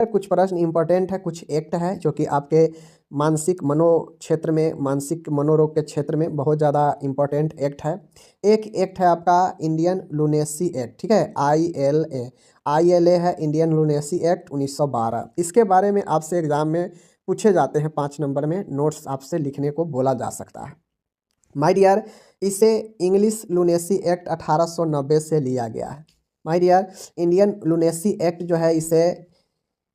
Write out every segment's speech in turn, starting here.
कुछ प्रश्न इंपॉर्टेंट है, कुछ एक्ट है जो कि आपके मानसिक मनो क्षेत्र में, मानसिक मनोरोग के क्षेत्र में बहुत ज़्यादा इंपॉर्टेंट एक्ट है। एक एक्ट है आपका इंडियन लुनेसी एक्ट, ठीक है, ILA है इंडियन लुनेसी एक्ट 1912। इसके बारे में आपसे एग्जाम में पूछे जाते हैं, 5 नंबर में नोट्स आपसे लिखने को बोला जा सकता है। माय डियर, इसे इंग्लिश लुनेसी एक्ट 1890 से लिया गया है। माय डियर, इंडियन लुनेसी एक्ट जो है इसे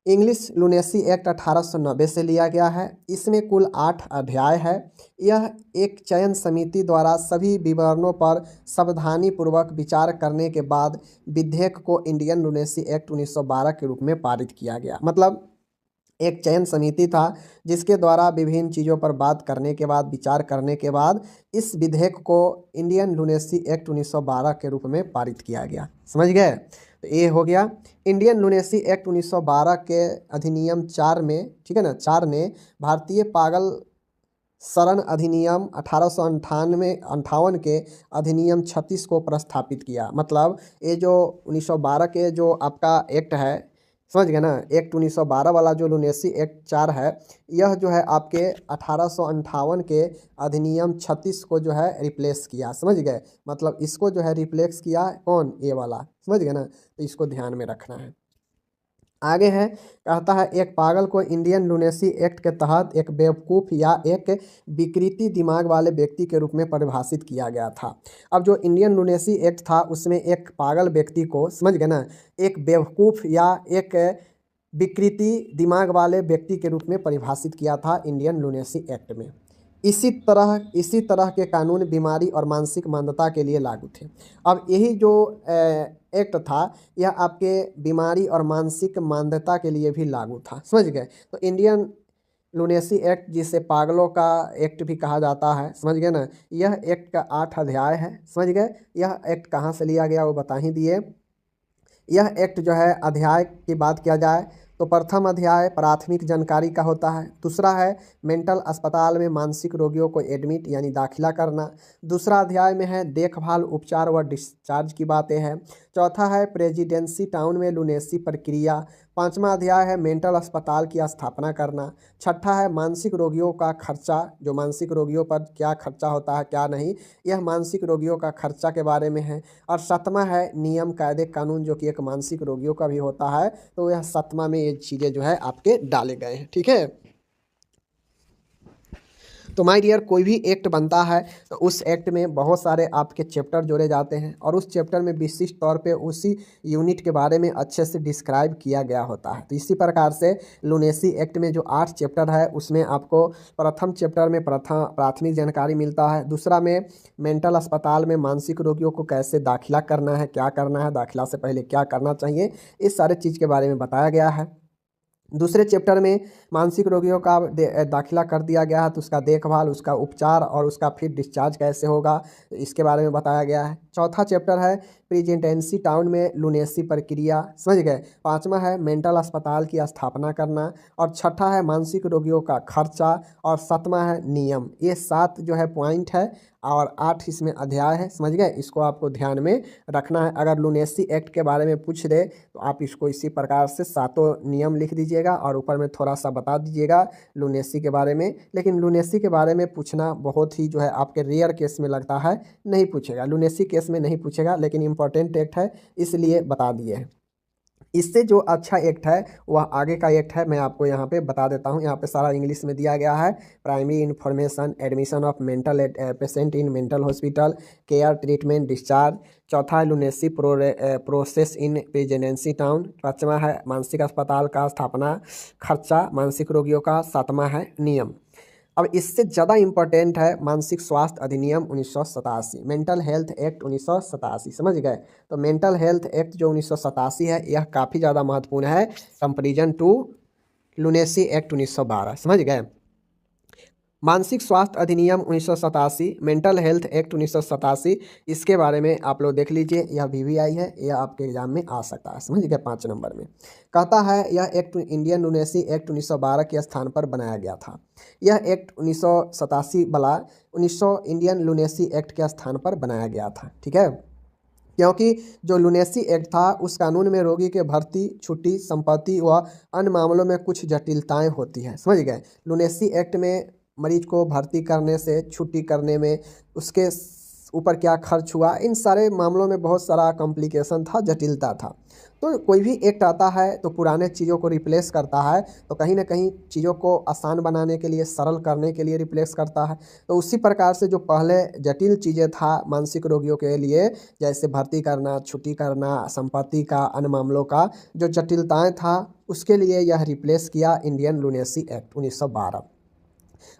इंग्लिश लुनेसी एक्ट 1890 से लिया गया है। इसमें कुल 8 अध्याय है। यह एक चयन समिति द्वारा सभी विवरणों पर सावधानीपूर्वक विचार करने के बाद विधेयक को इंडियन लुनेसी एक्ट 1912 के रूप में पारित किया गया। मतलब एक चयन समिति था जिसके द्वारा विभिन्न चीज़ों पर बात करने के बाद, विचार करने के बाद इस विधेयक को इंडियन लुनेसी एक्ट 1912 के रूप में पारित किया गया। समझ गए? तो ये हो गया इंडियन लुनेसी एक्ट 1912 के अधिनियम 4 में, ठीक है ना, 4 ने भारतीय पागल शरण अधिनियम 1858 के अधिनियम 36 को प्रस्थापित किया। मतलब ये जो 1912 के जो आपका एक्ट है, समझ गए ना, एक्ट 1912 वाला जो लुनेसी एक्ट 4 है, यह जो है आपके 1858 के अधिनियम 36 को जो है रिप्लेस किया। समझ गए? मतलब इसको जो है रिप्लेस किया कौन? ये वाला। समझ गए ना? तो इसको ध्यान में रखना है। आगे है, कहता है एक पागल को इंडियन लुनेसी एक्ट के तहत एक बेवकूफ़ या एक विकृति दिमाग वाले व्यक्ति के रूप में परिभाषित किया गया था। अब जो इंडियन लुनेसी एक्ट था उसमें एक पागल व्यक्ति को, समझ गए ना, एक बेवकूफ़ या एक विकृति दिमाग वाले व्यक्ति के रूप में परिभाषित किया था इंडियन लुनेसी एक्ट में। इसी तरह के कानून बीमारी और मानसिक मंदता के लिए लागू थे। अब यही जो एक्ट था यह आपके बीमारी और मानसिक मंदता के लिए भी लागू था। समझ गए? तो इंडियन लुनेसी एक्ट, जिसे पागलों का एक्ट भी कहा जाता है, समझ गए ना, यह एक्ट का 8 अध्याय है। समझ गए? यह एक्ट कहाँ से लिया गया वो बता ही दिए। यह एक्ट जो है, अध्याय की बात किया जाए तो प्रथम अध्याय प्राथमिक जानकारी का होता है। दूसरा है मेंटल अस्पताल में मानसिक रोगियों को एडमिट यानी दाखिला करना। दूसरा अध्याय में है देखभाल, उपचार व डिस्चार्ज की बातें हैं। चौथा है प्रेसिडेंसी टाउन में लुनेसी प्रक्रिया। पांचवा अध्याय है मेंटल अस्पताल की स्थापना करना। छठा है मानसिक रोगियों का खर्चा, जो मानसिक रोगियों पर क्या खर्चा होता है क्या नहीं, यह मानसिक रोगियों का खर्चा के बारे में है। और सातवां है नियम कायदे कानून, जो कि एक मानसिक रोगियों का भी होता है। तो यह सातवां में ये चीज़ें जो है आपके डाले गए हैं। ठीक है? तो माय डियर, कोई भी एक्ट बनता है तो उस एक्ट में बहुत सारे आपके चैप्टर जोड़े जाते हैं और उस चैप्टर में विशिष्ट तौर पे उसी यूनिट के बारे में अच्छे से डिस्क्राइब किया गया होता है। तो इसी प्रकार से लुनेसी एक्ट में जो 8 चैप्टर है उसमें आपको प्रथम चैप्टर में प्राथमिक जानकारी मिलता है। दूसरा में मेंटल अस्पताल में मानसिक रोगियों को कैसे दाखिला करना है, क्या करना है, दाखिला से पहले क्या करना चाहिए, इस सारे चीज़ के बारे में बताया गया है। दूसरे चैप्टर में मानसिक रोगियों का दाखिला कर दिया गया है तो उसका देखभाल, उसका उपचार और उसका फिर डिस्चार्ज कैसे होगा, इसके बारे में बताया गया है। चौथा चैप्टर है प्रेसिडेंसी टाउन में लुनेसी प्रक्रिया। समझ गए? पांचवा है मेंटल अस्पताल की स्थापना करना और छठा है मानसिक रोगियों का खर्चा और सातवां है नियम। ये 7 जो है पॉइंट है और 8 इसमें अध्याय है। समझ गए? इसको आपको ध्यान में रखना है। अगर लुनेसी एक्ट के बारे में पूछ दे तो आप इसको इसी प्रकार से 7 नियम लिख दीजिएगा और ऊपर में थोड़ा सा बता दीजिएगा लुनेसी के बारे में। लेकिन लुनेसी के बारे में पूछना बहुत ही जो है आपके रेयर केस में लगता है, नहीं पूछेगा, लुनेसी केस में नहीं पूछेगा, लेकिन इंपॉर्टेंट एक्ट है इसलिए बता दिए हैं। इससे जो अच्छा एक्ट है वह आगे का एक्ट है, मैं आपको यहाँ पे बता देता हूँ। यहाँ पे सारा इंग्लिश में दिया गया है। Primary information, admission of mental patient in mental hospital, care, treatment, discharge. चौथा है लुनेसी प्रोसेस इन प्रेसिडेंसी टाउन। पाँचवा है मानसिक अस्पताल का स्थापना, खर्चा मानसिक रोगियों का। सातवां है नियम। अब इससे ज़्यादा इम्पोर्टेंट है मानसिक स्वास्थ्य अधिनियम 1987, मेंटल हेल्थ एक्ट 1987। समझ गए? तो मेंटल हेल्थ एक्ट जो 1987 है यह काफ़ी ज़्यादा महत्वपूर्ण है कंपेरिजन टू लुनेसी एक्ट 1912। समझ गए? मानसिक स्वास्थ्य अधिनियम 1987, मेंटल हेल्थ एक्ट 1987, इसके बारे में आप लोग देख लीजिए। यह VVI है, यह आपके एग्जाम में आ सकता है। समझ गए? 5 नंबर में कहता है यह एक्ट इंडियन लुनेसी एक्ट 1912 के स्थान पर बनाया गया था। यह एक्ट 1987 वाला 1900 इंडियन लुनेसी एक्ट के स्थान पर बनाया गया था। ठीक है? क्योंकि जो लुनेसी एक्ट था उस कानून में रोगी के भर्ती, छुट्टी, संपत्ति व अन्य मामलों में कुछ जटिलताएं होती हैं, समझ गए। लुनेसी एक्ट में मरीज को भर्ती करने से, छुट्टी करने में, उसके ऊपर क्या खर्च हुआ, इन सारे मामलों में बहुत सारा कॉम्प्लिकेशन था, जटिलता था। तो कोई भी एक्ट आता है तो पुराने चीज़ों को रिप्लेस करता है, तो कहीं ना कहीं चीज़ों को आसान बनाने के लिए, सरल करने के लिए रिप्लेस करता है। तो उसी प्रकार से जो पहले जटिल चीज़ें था मानसिक रोगियों के लिए, जैसे भर्ती करना, छुट्टी करना, संपत्ति का, अन्य मामलों का जो जटिलताएं था, उसके लिए यह रिप्लेस किया इंडियन लुनेसी एक्ट 1912।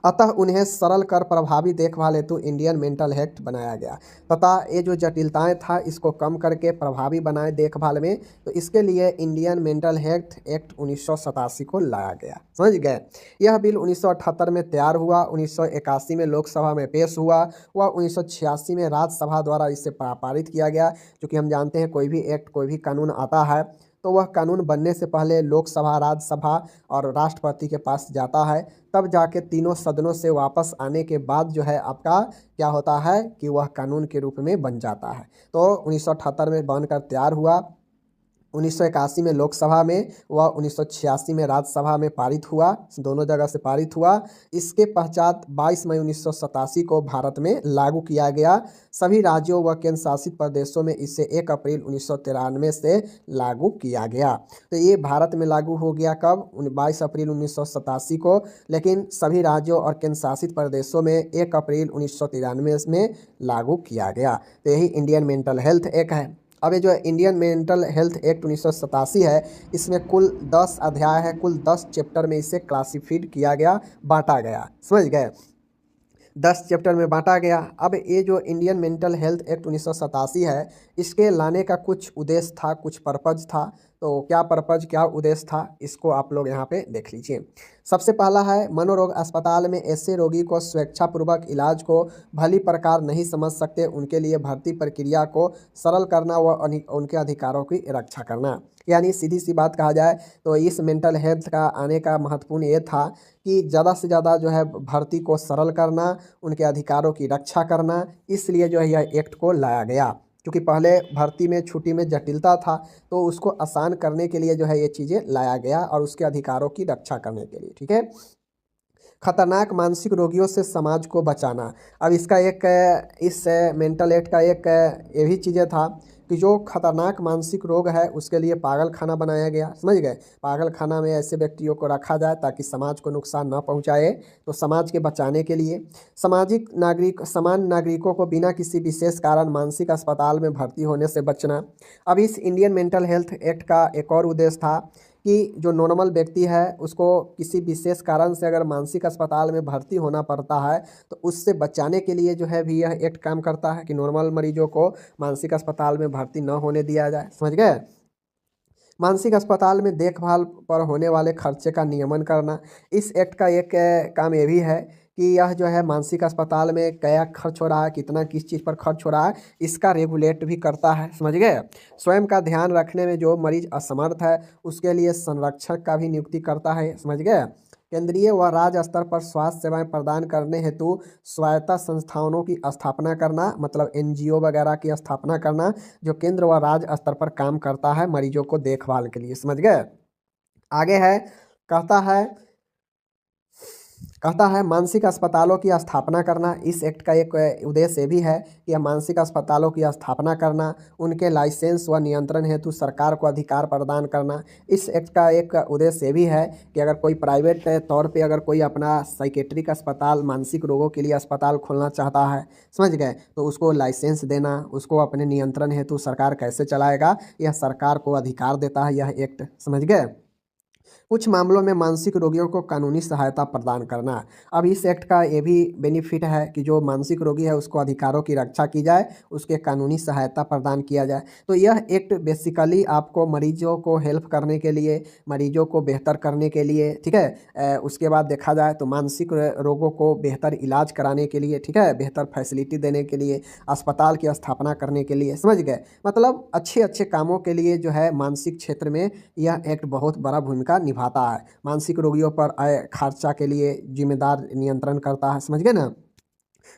अतः उन्हें सरल कर प्रभावी देखभाल हेतु इंडियन मेंटल एक्ट बनाया गया तथा ये जो जटिलताएं था इसको कम करके प्रभावी बनाए देखभाल में, तो इसके लिए इंडियन मेंटल एक्ट 1987 को लाया गया, समझ गए। यह बिल 1978 में तैयार हुआ, 1981 में लोकसभा में पेश हुआ व 1986 में राज्यसभा द्वारा इसे पारित किया गया। क्योंकि हम जानते हैं कोई भी एक्ट, कोई भी कानून आता है तो वह कानून बनने से पहले लोकसभा, राज्यसभा और राष्ट्रपति के पास जाता है, तब जाके तीनों सदनों से वापस आने के बाद जो है आपका क्या होता है कि वह कानून के रूप में बन जाता है। तो 1978 में बनकर तैयार हुआ, 1981 में लोकसभा में व 1986 में राज्यसभा में पारित हुआ, दोनों जगह से पारित हुआ। इसके पश्चात 22 मई 1987 को भारत में लागू किया गया। सभी राज्यों व केंद्र शासित प्रदेशों में इसे 1 अप्रैल 1993 से लागू किया गया। तो ये भारत में लागू हो गया कब? 22 अप्रैल 1987 को, लेकिन सभी राज्यों और केंद्र शासित प्रदेशों में 1 अप्रैल 1993 में लागू किया गया। तो यही इंडियन मेंटल हेल्थ एक्ट है। अब ये जो इंडियन मेंटल हेल्थ एक्ट 1987 है, इसमें कुल 10 अध्याय है, कुल 10 चैप्टर में इसे क्लासिफाइड किया गया, बांटा गया, समझ गए। 10 चैप्टर में बांटा गया। अब ये जो इंडियन मेंटल हेल्थ एक्ट 1987 है, इसके लाने का कुछ उद्देश्य था, कुछ पर्पज था। तो क्या पर्पज, क्या उद्देश्य था, इसको आप लोग यहाँ पे देख लीजिए। सबसे पहला है, मनोरोग अस्पताल में ऐसे रोगी को स्वेच्छापूर्वक इलाज को भली प्रकार नहीं समझ सकते, उनके लिए भर्ती प्रक्रिया को सरल करना व उनके अधिकारों की रक्षा करना। यानी सीधी सी बात कहा जाए तो इस मेंटल हेल्थ का आने का महत्वपूर्ण ये था कि ज़्यादा से ज़्यादा जो है भर्ती को सरल करना, उनके अधिकारों की रक्षा करना, इसलिए जो है यह एक्ट को लाया गया। क्योंकि पहले भर्ती में, छुट्टी में जटिलता था, तो उसको आसान करने के लिए जो है ये चीज़ें लाया गया और उसके अधिकारों की रक्षा करने के लिए, ठीक है। खतरनाक मानसिक रोगियों से समाज को बचाना। अब इसका एक, इस मेंटल एक्ट का एक ये भी चीज़ें था कि जो खतरनाक मानसिक रोग है उसके लिए पागल खाना बनाया गया, समझ गए। पागल खाना में ऐसे व्यक्तियों को रखा जाए ताकि समाज को नुकसान न पहुंचाए, तो समाज के बचाने के लिए समान नागरिकों को बिना किसी विशेष कारण मानसिक अस्पताल में भर्ती होने से बचना। अब इस इंडियन मेंटल हेल्थ एक्ट का एक और उद्देश्य था कि जो नॉर्मल व्यक्ति है उसको किसी विशेष कारण से अगर मानसिक अस्पताल में भर्ती होना पड़ता है, तो उससे बचाने के लिए जो है भी यह एक्ट काम करता है कि नॉर्मल मरीजों को मानसिक अस्पताल में भर्ती न होने दिया जाए, समझ गए। मानसिक अस्पताल में देखभाल पर होने वाले खर्चे का नियमन करना। इस एक्ट का एक काम ये भी है कि यह जो है मानसिक अस्पताल में क्या खर्च हो रहा है, कितना किस चीज़ पर खर्च हो रहा है, इसका रेगुलेट भी करता है, समझ गए। स्वयं का ध्यान रखने में जो मरीज असमर्थ है उसके लिए संरक्षक का भी नियुक्ति करता है, समझ गए। केंद्रीय व राज्य स्तर पर स्वास्थ्य सेवाएं प्रदान करने हेतु स्वायत्त संस्थानों की स्थापना करना, मतलब एनजीओ वगैरह की स्थापना करना, जो केंद्र व राज्य स्तर पर काम करता है मरीजों को देखभाल के लिए, समझ गए। आगे है, कहता है मानसिक अस्पतालों की स्थापना करना। इस एक्ट का एक उद्देश्य ये भी है कि यह मानसिक अस्पतालों की स्थापना करना, उनके लाइसेंस व नियंत्रण हेतु सरकार को अधिकार प्रदान करना। इस एक्ट का एक उद्देश्य ये भी है कि अगर कोई प्राइवेट तौर पे अगर कोई अपना साइकेट्रिक अस्पताल, मानसिक रोगों के लिए अस्पताल खोलना चाहता है, समझ गए, तो उसको लाइसेंस देना, उसको अपने नियंत्रण हेतु सरकार कैसे चलाएगा, यह सरकार को अधिकार देता है यह एक्ट, समझ गए। कुछ मामलों में मानसिक रोगियों को कानूनी सहायता प्रदान करना। अब इस एक्ट का ये भी बेनिफिट है कि जो मानसिक रोगी है उसको अधिकारों की रक्षा की जाए, उसके कानूनी सहायता प्रदान किया जाए। तो यह एक्ट बेसिकली आपको मरीजों को हेल्प करने के लिए, मरीजों को बेहतर करने के लिए, ठीक है। उसके बाद देखा जाए तो मानसिक रोगों को बेहतर इलाज कराने के लिए, ठीक है, बेहतर फैसिलिटी देने के लिए, अस्पताल की स्थापना करने के लिए, समझ गए। मतलब अच्छे अच्छे कामों के लिए जो है मानसिक क्षेत्र में यह एक्ट बहुत बड़ा भूमिका निभाता है। मानसिक रोगियों पर आय खर्चा के लिए जिम्मेदार नियंत्रण करता है, समझ गए ना।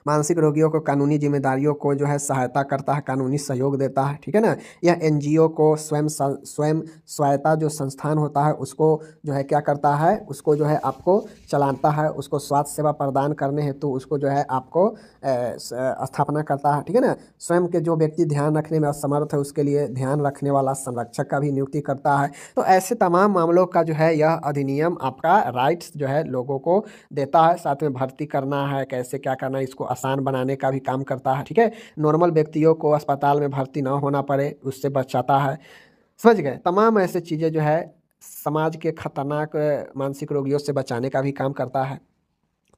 मानसिक रोगियों को कानूनी जिम्मेदारियों को जो है सहायता करता है, कानूनी सहयोग देता है, ठीक है ना। यह एनजीओ को स्वयं सहायता जो संस्थान होता है उसको जो है क्या करता है, उसको जो है आपको चलाता है, उसको स्वास्थ्य सेवा प्रदान करने हेतु उसको जो है आपको स्थापना करता है, ठीक है ना। स्वयं के जो व्यक्ति ध्यान रखने में असमर्थ है उसके लिए ध्यान रखने वाला संरक्षक का भी नियुक्ति करता है। तो ऐसे तमाम मामलों का जो है यह अधिनियम आपका राइट्स जो है लोगों को देता है। साथ में भर्ती करना है, कैसे क्या करना है, इसको आसान बनाने का भी काम करता है, ठीक है। नॉर्मल व्यक्तियों को अस्पताल में भर्ती ना होना पड़े उससे बचाता है। समझ गए। तमाम ऐसे चीज़ें जो है समाज के खतरनाक मानसिक रोगियों से बचाने का भी काम करता है।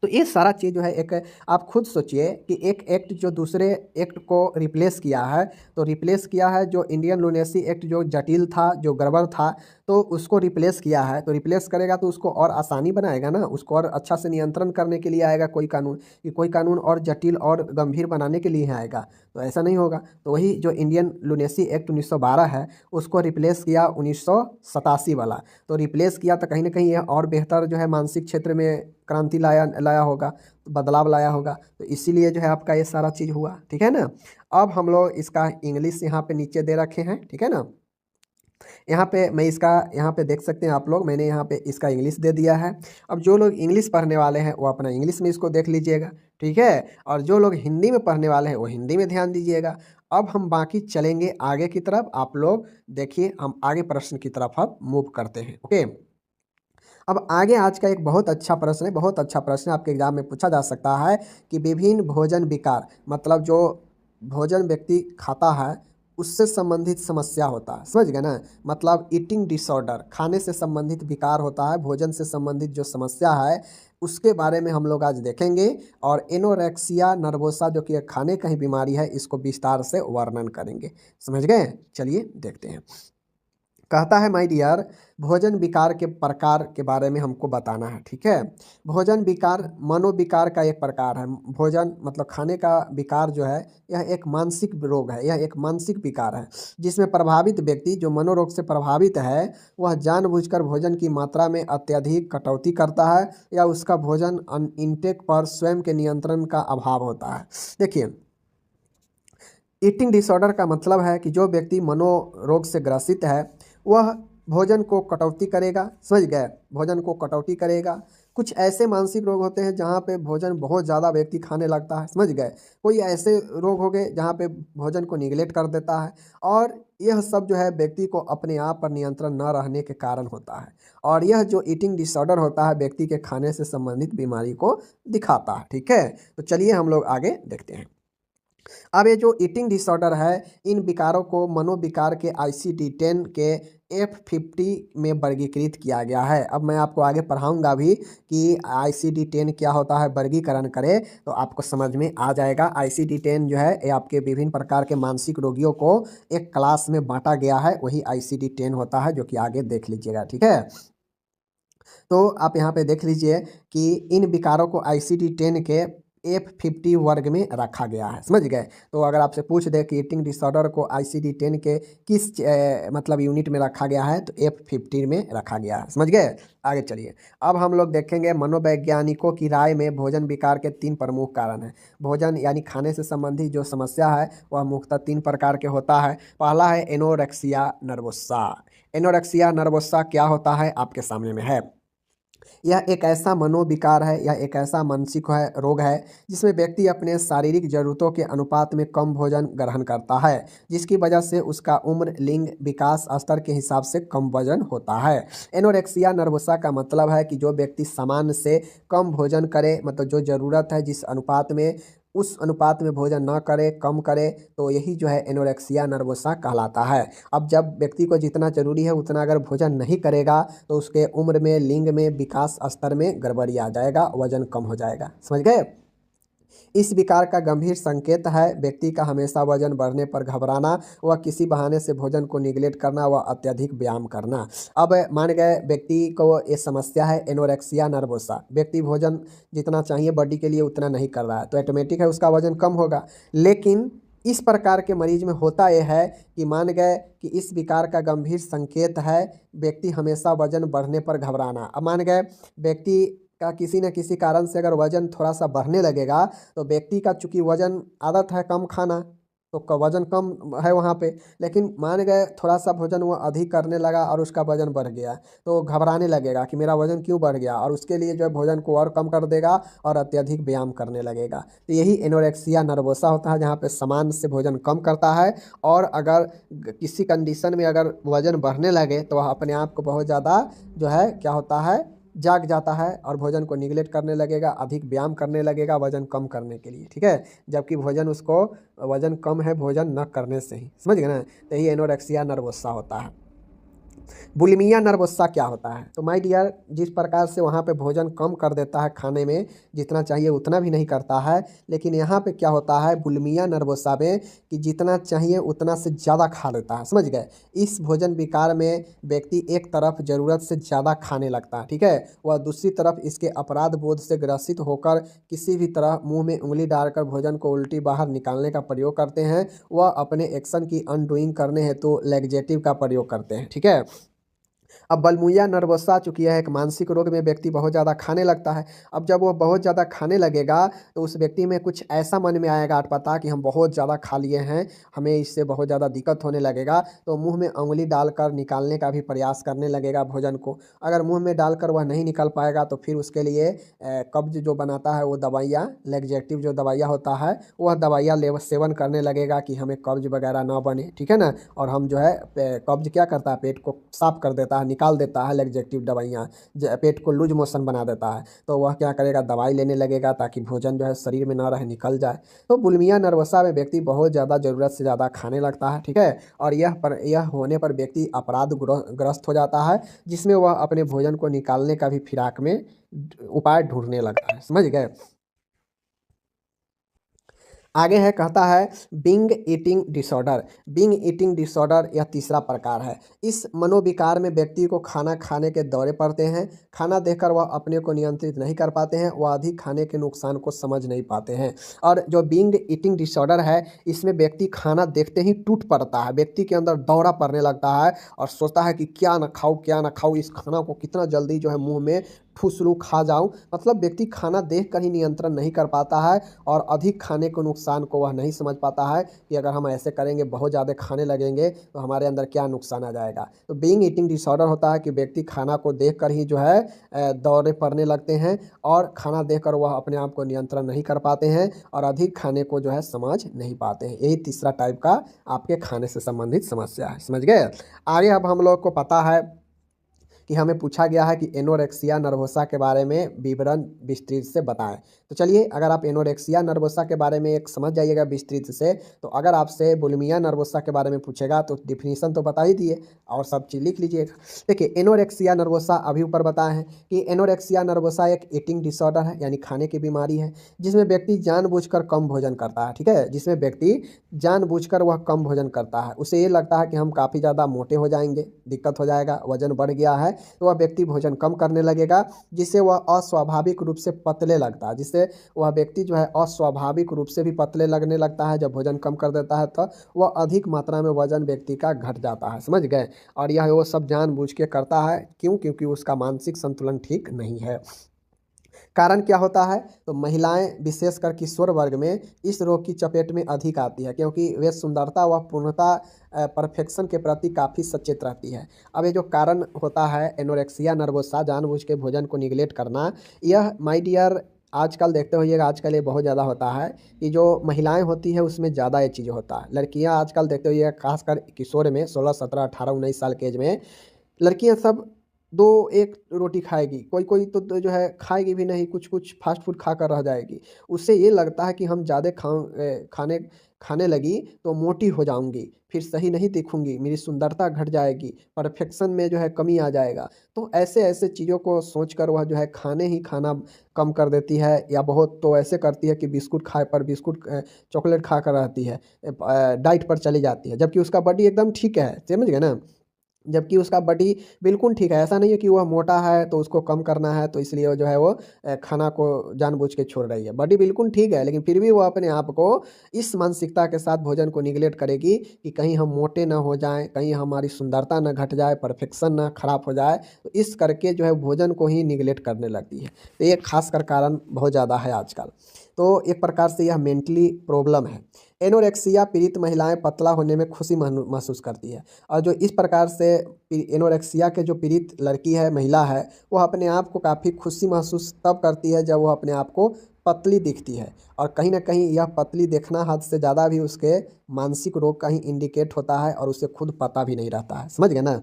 तो ये सारा चीज़ जो है एक, आप खुद सोचिए कि एक एक्ट जो दूसरे एक्ट को रिप्लेस किया है, तो रिप्लेस किया है जो इंडियन लुनेसी एक्ट जो जटिल था, जो गड़बड़ था, तो उसको रिप्लेस किया है। तो रिप्लेस करेगा तो उसको और आसानी बनाएगा ना, उसको और अच्छा से नियंत्रण करने के लिए आएगा कोई कानून, कि कोई कानून और जटिल और गंभीर बनाने के लिए ही आएगा, तो ऐसा नहीं होगा। तो वही जो इंडियन लुनेसी एक्ट 1912 है उसको रिप्लेस किया 1987 वाला। तो रिप्लेस किया तो कहीं ना कहीं यह और बेहतर जो है मानसिक क्षेत्र में क्रांति लाया लाया होगा, तो बदलाव लाया होगा। तो इसीलिए जो है आपका ये सारा चीज़ हुआ, ठीक है ना। अब हम लोग इसका इंग्लिश यहाँ पे नीचे दे रखे हैं, ठीक है ना। यहाँ पे मैं इसका, यहाँ पे देख सकते हैं आप लोग, मैंने यहाँ पे इसका इंग्लिश दे दिया है। अब जो लोग इंग्लिश पढ़ने वाले हैं वो अपना इंग्लिश में इसको देख लीजिएगा, ठीक है। और जो लोग हिंदी में पढ़ने वाले हैं वो हिंदी में ध्यान दीजिएगा। अब हम बाकी चलेंगे आगे की तरफ, आप लोग देखिए हम आगे प्रश्न की तरफ अब मूव करते हैं, ओके। अब आगे आज का एक बहुत अच्छा प्रश्न है, बहुत अच्छा प्रश्न आपके एग्जाम में पूछा जा सकता है कि विभिन्न भोजन विकार, मतलब जो भोजन व्यक्ति खाता है उससे संबंधित समस्या होता है, समझ गए ना। मतलब ईटिंग डिसऑर्डर, खाने से संबंधित विकार होता है, भोजन से संबंधित जो समस्या है उसके बारे में हम लोग आज देखेंगे। और एनोरेक्सिया नर्वोसा जो कि एक खाने का ही बीमारी है, इसको विस्तार से वर्णन करेंगे, समझ गए। चलिए देखते हैं। कहता है माय डियर, भोजन विकार के प्रकार के बारे में हमको बताना है, ठीक है। भोजन विकार मनोविकार का एक प्रकार है। भोजन मतलब खाने का विकार जो है यह एक मानसिक रोग है, यह एक मानसिक विकार है जिसमें प्रभावित व्यक्ति जो मनोरोग से प्रभावित है वह जानबूझकर भोजन की मात्रा में अत्यधिक कटौती करता है या उसका भोजन इनटेक पर स्वयं के नियंत्रण का अभाव होता है। देखिए, ईटिंग डिसऑर्डर का मतलब है कि जो व्यक्ति मनोरोग से ग्रसित है वह भोजन को कटौती करेगा, समझ गए, भोजन को कटौती करेगा। कुछ ऐसे मानसिक रोग होते हैं जहाँ पे भोजन बहुत ज़्यादा व्यक्ति खाने लगता है, समझ गए। कोई ऐसे रोग हो गए जहाँ पे भोजन को निगलेक्ट कर देता है, और यह सब जो है व्यक्ति को अपने आप पर नियंत्रण न रहने के कारण होता है। और यह जो ईटिंग डिसऑर्डर होता है व्यक्ति के खाने से संबंधित बीमारी को दिखाता है, ठीक है। तो चलिए हम लोग आगे देखते हैं। अब ये जो ईटिंग डिसऑर्डर है इन विकारों को मनोविकार के ICD-10 के F50 में वर्गीकृत किया गया है। अब मैं आपको आगे पढ़ाऊंगा भी कि ICD-10 क्या होता है, वर्गीकरण करें तो आपको समझ में आ जाएगा। ICD-10 जो है ये आपके विभिन्न प्रकार के मानसिक रोगियों को एक क्लास में बांटा गया है, वही ICD-10 होता है, जो कि आगे देख लीजिएगा, ठीक है। तो आप यहाँ पे देख लीजिए कि इन विकारों को ICD-10 के F50 वर्ग में रखा गया है, समझ गए। तो अगर आपसे पूछ दे कि ईटिंग डिसऑर्डर को ICD-10 के किस मतलब यूनिट में रखा गया है, तो F50 में रखा गया है, समझ गए। आगे चलिए, अब हम लोग देखेंगे मनोवैज्ञानिकों की राय में भोजन विकार के 3 प्रमुख कारण हैं। भोजन यानी खाने से संबंधित जो समस्या है वह मुख्यतः 3 प्रकार के होता है। पहला है एनोरेक्सिया नर्वोसा। एनोरेक्सिया नर्वोसा क्या होता है आपके सामने में है। यह एक ऐसा मनोविकार है, यह एक ऐसा मानसिक है रोग है जिसमें व्यक्ति अपने शारीरिक जरूरतों के अनुपात में कम भोजन ग्रहण करता है, जिसकी वजह से उसका उम्र, लिंग, विकास स्तर के हिसाब से कम वजन होता है। एनोरेक्सिया नर्वोसा का मतलब है कि जो व्यक्ति सामान्य से कम भोजन करे, मतलब जो ज़रूरत है जिस अनुपात में, उस अनुपात में भोजन ना करे, कम करे, तो यही जो है एनोरेक्सिया नर्वोसा कहलाता है। अब जब व्यक्ति को जितना जरूरी है उतना अगर भोजन नहीं करेगा तो उसके उम्र में, लिंग में, विकास स्तर में गड़बड़ी आ जाएगा, वजन कम हो जाएगा, समझ गए। इस विकार का गंभीर संकेत है व्यक्ति का हमेशा वजन बढ़ने पर घबराना, व किसी बहाने से भोजन को निगलेक्ट करना, व अत्यधिक व्यायाम करना। अब मान गए व्यक्ति को ये समस्या है एनोरेक्सिया नर्वोसा, व्यक्ति भोजन जितना चाहिए बॉडी के लिए उतना नहीं कर रहा है, तो ऑटोमेटिक है उसका वजन कम होगा। लेकिन इस प्रकार के मरीज में होता यह है कि मान गए कि इस विकार का गंभीर संकेत है व्यक्ति हमेशा वजन बढ़ने पर घबराना। अब मान गए व्यक्ति का किसी न किसी कारण से अगर वजन थोड़ा सा बढ़ने लगेगा तो व्यक्ति का चूंकि वजन आदत है कम खाना, तो वजन कम है वहाँ पे, लेकिन मान गए थोड़ा सा भोजन वो अधिक करने लगा और उसका वजन बढ़ गया, तो घबराने लगेगा कि मेरा वजन क्यों बढ़ गया, और उसके लिए जो है भोजन को और कम कर देगा और अत्यधिक व्यायाम करने लगेगा। तो यही एनोरेक्सिया नर्वोसा होता है, जहाँ पे सामान्य से भोजन कम करता है, और अगर किसी कंडीशन में अगर वजन बढ़ने लगे तो वह अपने आप को बहुत ज़्यादा जो है क्या होता है, जाग जाता है और भोजन को निगलेक्ट करने लगेगा, अधिक व्यायाम करने लगेगा वजन कम करने के लिए, ठीक है, जबकि भोजन उसको वजन कम है भोजन न करने से ही, समझ गए ना। तो यही एनोरेक्सिया नर्वोसा होता है। बुलिमिया नर्वोसा क्या होता है? तो माय डियर, जिस प्रकार से वहाँ पे भोजन कम कर देता है, खाने में जितना चाहिए उतना भी नहीं करता है, लेकिन यहाँ पे क्या होता है बुलिमिया नर्वोसा में कि जितना चाहिए उतना से ज़्यादा खा लेता है, समझ गए। इस भोजन विकार में व्यक्ति एक तरफ ज़रूरत से ज़्यादा खाने लगता है, ठीक है, वह दूसरी तरफ इसके अपराध बोध से ग्रसित होकर किसी भी तरह मुंह में उंगली डालकर भोजन को उल्टी बाहर निकालने का प्रयोग करते हैं। वह अपने एक्शन की अनडूइंग करने हेतु लैक्सेटिव का प्रयोग करते हैं, ठीक है। अब बलमुया नर्वसा चूंकि यह एक मानसिक रोग में व्यक्ति बहुत ज़्यादा खाने लगता है। अब जब वो बहुत ज़्यादा खाने लगेगा तो उस व्यक्ति में कुछ ऐसा मन में आएगा अटपटा कि हम बहुत ज़्यादा खा लिए हैं, हमें इससे बहुत ज़्यादा दिक्कत होने लगेगा, तो मुंह में उंगली डालकर निकालने का भी प्रयास करने लगेगा भोजन को। अगर मुंह में डालकर वह नहीं निकल पाएगा तो फिर उसके लिए कब्ज जो बनाता है वो दवाइयाँ, लैक्सेटिव जो दवाइयाँ होता है वह दवाइयाँ सेवन करने लगेगा कि हमें कब्ज वगैरह ना बने, ठीक है ना। और हम जो है कब्ज क्या करता है, पेट को साफ कर देता है, निकाल देता है लैक्सेटिव दवाइयाँ, पेट को लूज मोशन बना देता है, तो वह क्या करेगा दवाई लेने लगेगा ताकि भोजन जो है शरीर में ना रहे, निकल जाए। तो बुलिमिया नर्वसा में व्यक्ति बहुत ज़्यादा ज़रूरत से ज़्यादा खाने लगता है, ठीक है, और यह होने पर व्यक्ति अपराध ग्रस्त हो जाता है, जिसमें वह अपने भोजन को निकालने का भी फिराक में उपाय ढूंढने लगता है, समझ गए। आगे है, कहता है binge eating disorder. Binge eating disorder यह तीसरा प्रकार है। इस मनोविकार में व्यक्ति को खाना खाने के दौरे पड़ते हैं, खाना देखकर वह अपने को नियंत्रित नहीं कर पाते हैं, वह अधिक खाने के नुकसान को समझ नहीं पाते हैं। और जो बिंग ईटिंग डिसऑर्डर है इसमें व्यक्ति खाना देखते ही टूट पड़ता है, व्यक्ति के अंदर दौरा पड़ने लगता है और सोचता है कि क्या ना खाऊं क्या ना खाऊं, इस खाना को कितना जल्दी जो है मुंह में ठूस लूँ, खा जाऊं। मतलब व्यक्ति खाना देख कर ही नियंत्रण नहीं कर पाता है और अधिक खाने के नुकसान को वह नहीं समझ पाता है कि अगर हम ऐसे करेंगे, बहुत ज़्यादा खाने लगेंगे तो हमारे अंदर क्या नुकसान आ जाएगा। तो बिंग ईटिंग डिसऑर्डर होता है कि व्यक्ति खाना को देख कर ही जो है दौरे पड़ने लगते हैं और खाना देखकर वह अपने आप को नियंत्रण नहीं कर पाते हैं और अधिक खाने को जो है समझ नहीं पाते हैं। यही तीसरा टाइप का आपके खाने से संबंधित समस्या है, समझ गए। आगे अब हम लोग को पता है कि हमें पूछा गया है कि एनोरेक्सिया नर्वोसा के बारे में विवरण विस्तृत से बताएं। तो चलिए, अगर आप एनोरेक्सिया नर्वोसा के बारे में एक समझ जाइएगा विस्तृत से, तो अगर आपसे बुलिमिया नर्वोसा के बारे में पूछेगा तो डिफिनीशन तो बता ही दिए और सब चीज़ लिख लीजिएगा। देखिए, एनोरेक्सिया नर्वोसा अभी ऊपर बताए हैं कि एनोरेक्सिया नर्वोसा एक ईटिंग डिसऑर्डर है, यानी खाने की बीमारी है, जिसमें व्यक्ति जानबूझकर कम भोजन करता है, ठीक है, जिसमें व्यक्ति जानबूझकर वह कम भोजन करता है। उसे ये लगता है कि हम काफ़ी ज़्यादा मोटे हो जाएंगे, दिक्कत हो जाएगा, वजन बढ़ गया है, तो वह व्यक्ति भोजन कम करने लगेगा, जिससे वह अस्वाभाविक रूप से पतले लगता है, जिससे वह व्यक्ति जो है अस्वाभाविक रूप से भी पतले लगने लगता है। जब भोजन कम कर देता है तो वह अधिक मात्रा में वजन व्यक्ति का घट जाता है, समझ गए। और यह वो सब जानबूझ के करता है, क्यों? क्योंकि उसका मानसिक संतुलन ठीक नहीं है। कारण क्या होता है? तो महिलाएं विशेषकर किशोर वर्ग में इस रोग की चपेट में अधिक आती है, क्योंकि वे सुंदरता व पूर्णता परफेक्शन के प्रति काफ़ी सचेत रहती है। अब ये जो कारण होता है एनोरेक्सिया नर्वोसा, जानबूझ के भोजन को निगलेक्ट करना, यह माय डियर आजकल देखते होइएगा, आजकल ये बहुत ज़्यादा होता है कि जो महिलाएं होती है उसमें ज़्यादा ये चीज़ होता है। लड़कियां आजकल देखते होइएगा, खासकर किशोर में 16, 17, 18, 19 साल के एज में लड़कियां सब दो एक रोटी खाएगी, कोई कोई तो जो है खाएगी भी नहीं, कुछ कुछ फास्ट फूड खा कर रह जाएगी। उससे ये लगता है कि हम ज़्यादा खाने खाने लगी तो मोटी हो जाऊंगी, फिर सही नहीं दिखूंगी, मेरी सुंदरता घट जाएगी, परफेक्शन में जो है कमी आ जाएगा। तो ऐसे ऐसे चीज़ों को सोचकर वह जो है खाने ही खाना कम कर देती है, या बहुत तो ऐसे करती है कि बिस्कुट खाए पर बिस्कुट चॉकलेट खा कर रहती है, डाइट पर चली जाती है, जबकि उसका बॉडी एकदम ठीक है, समझ गए ना। जबकि उसका बॉडी बिल्कुल ठीक है। ऐसा नहीं है कि वह मोटा है तो उसको कम करना है तो इसलिए वो जो है वो खाना को जानबूझ के छोड़ रही है। बॉडी बिल्कुल ठीक है लेकिन फिर भी वो अपने आप को इस मानसिकता के साथ भोजन को निगलेक्ट करेगी कि कहीं हम मोटे ना हो जाएं, कहीं हमारी सुंदरता ना घट जाए, परफेक्शन ना खराब हो जाए, तो इस करके जो है भोजन को ही निगलेक्ट करने लगती है। तो ये खासकर कारण बहुत ज़्यादा है आजकल। तो एक प्रकार से यह मेंटली प्रॉब्लम है। एनोरेक्सिया पीड़ित महिलाएं पतला होने में खुशी महसूस करती है। और जो इस प्रकार से एनोरेक्सिया के जो पीड़ित लड़की है, महिला है, वो अपने आप को काफ़ी खुशी महसूस तब करती है जब वो अपने आप को पतली दिखती है। और कहीं ना कहीं यह पतली देखना हद से ज़्यादा भी उसके मानसिक रोग का ही इंडिकेट होता है और उसे खुद पता भी नहीं रहता है। समझ गए ना।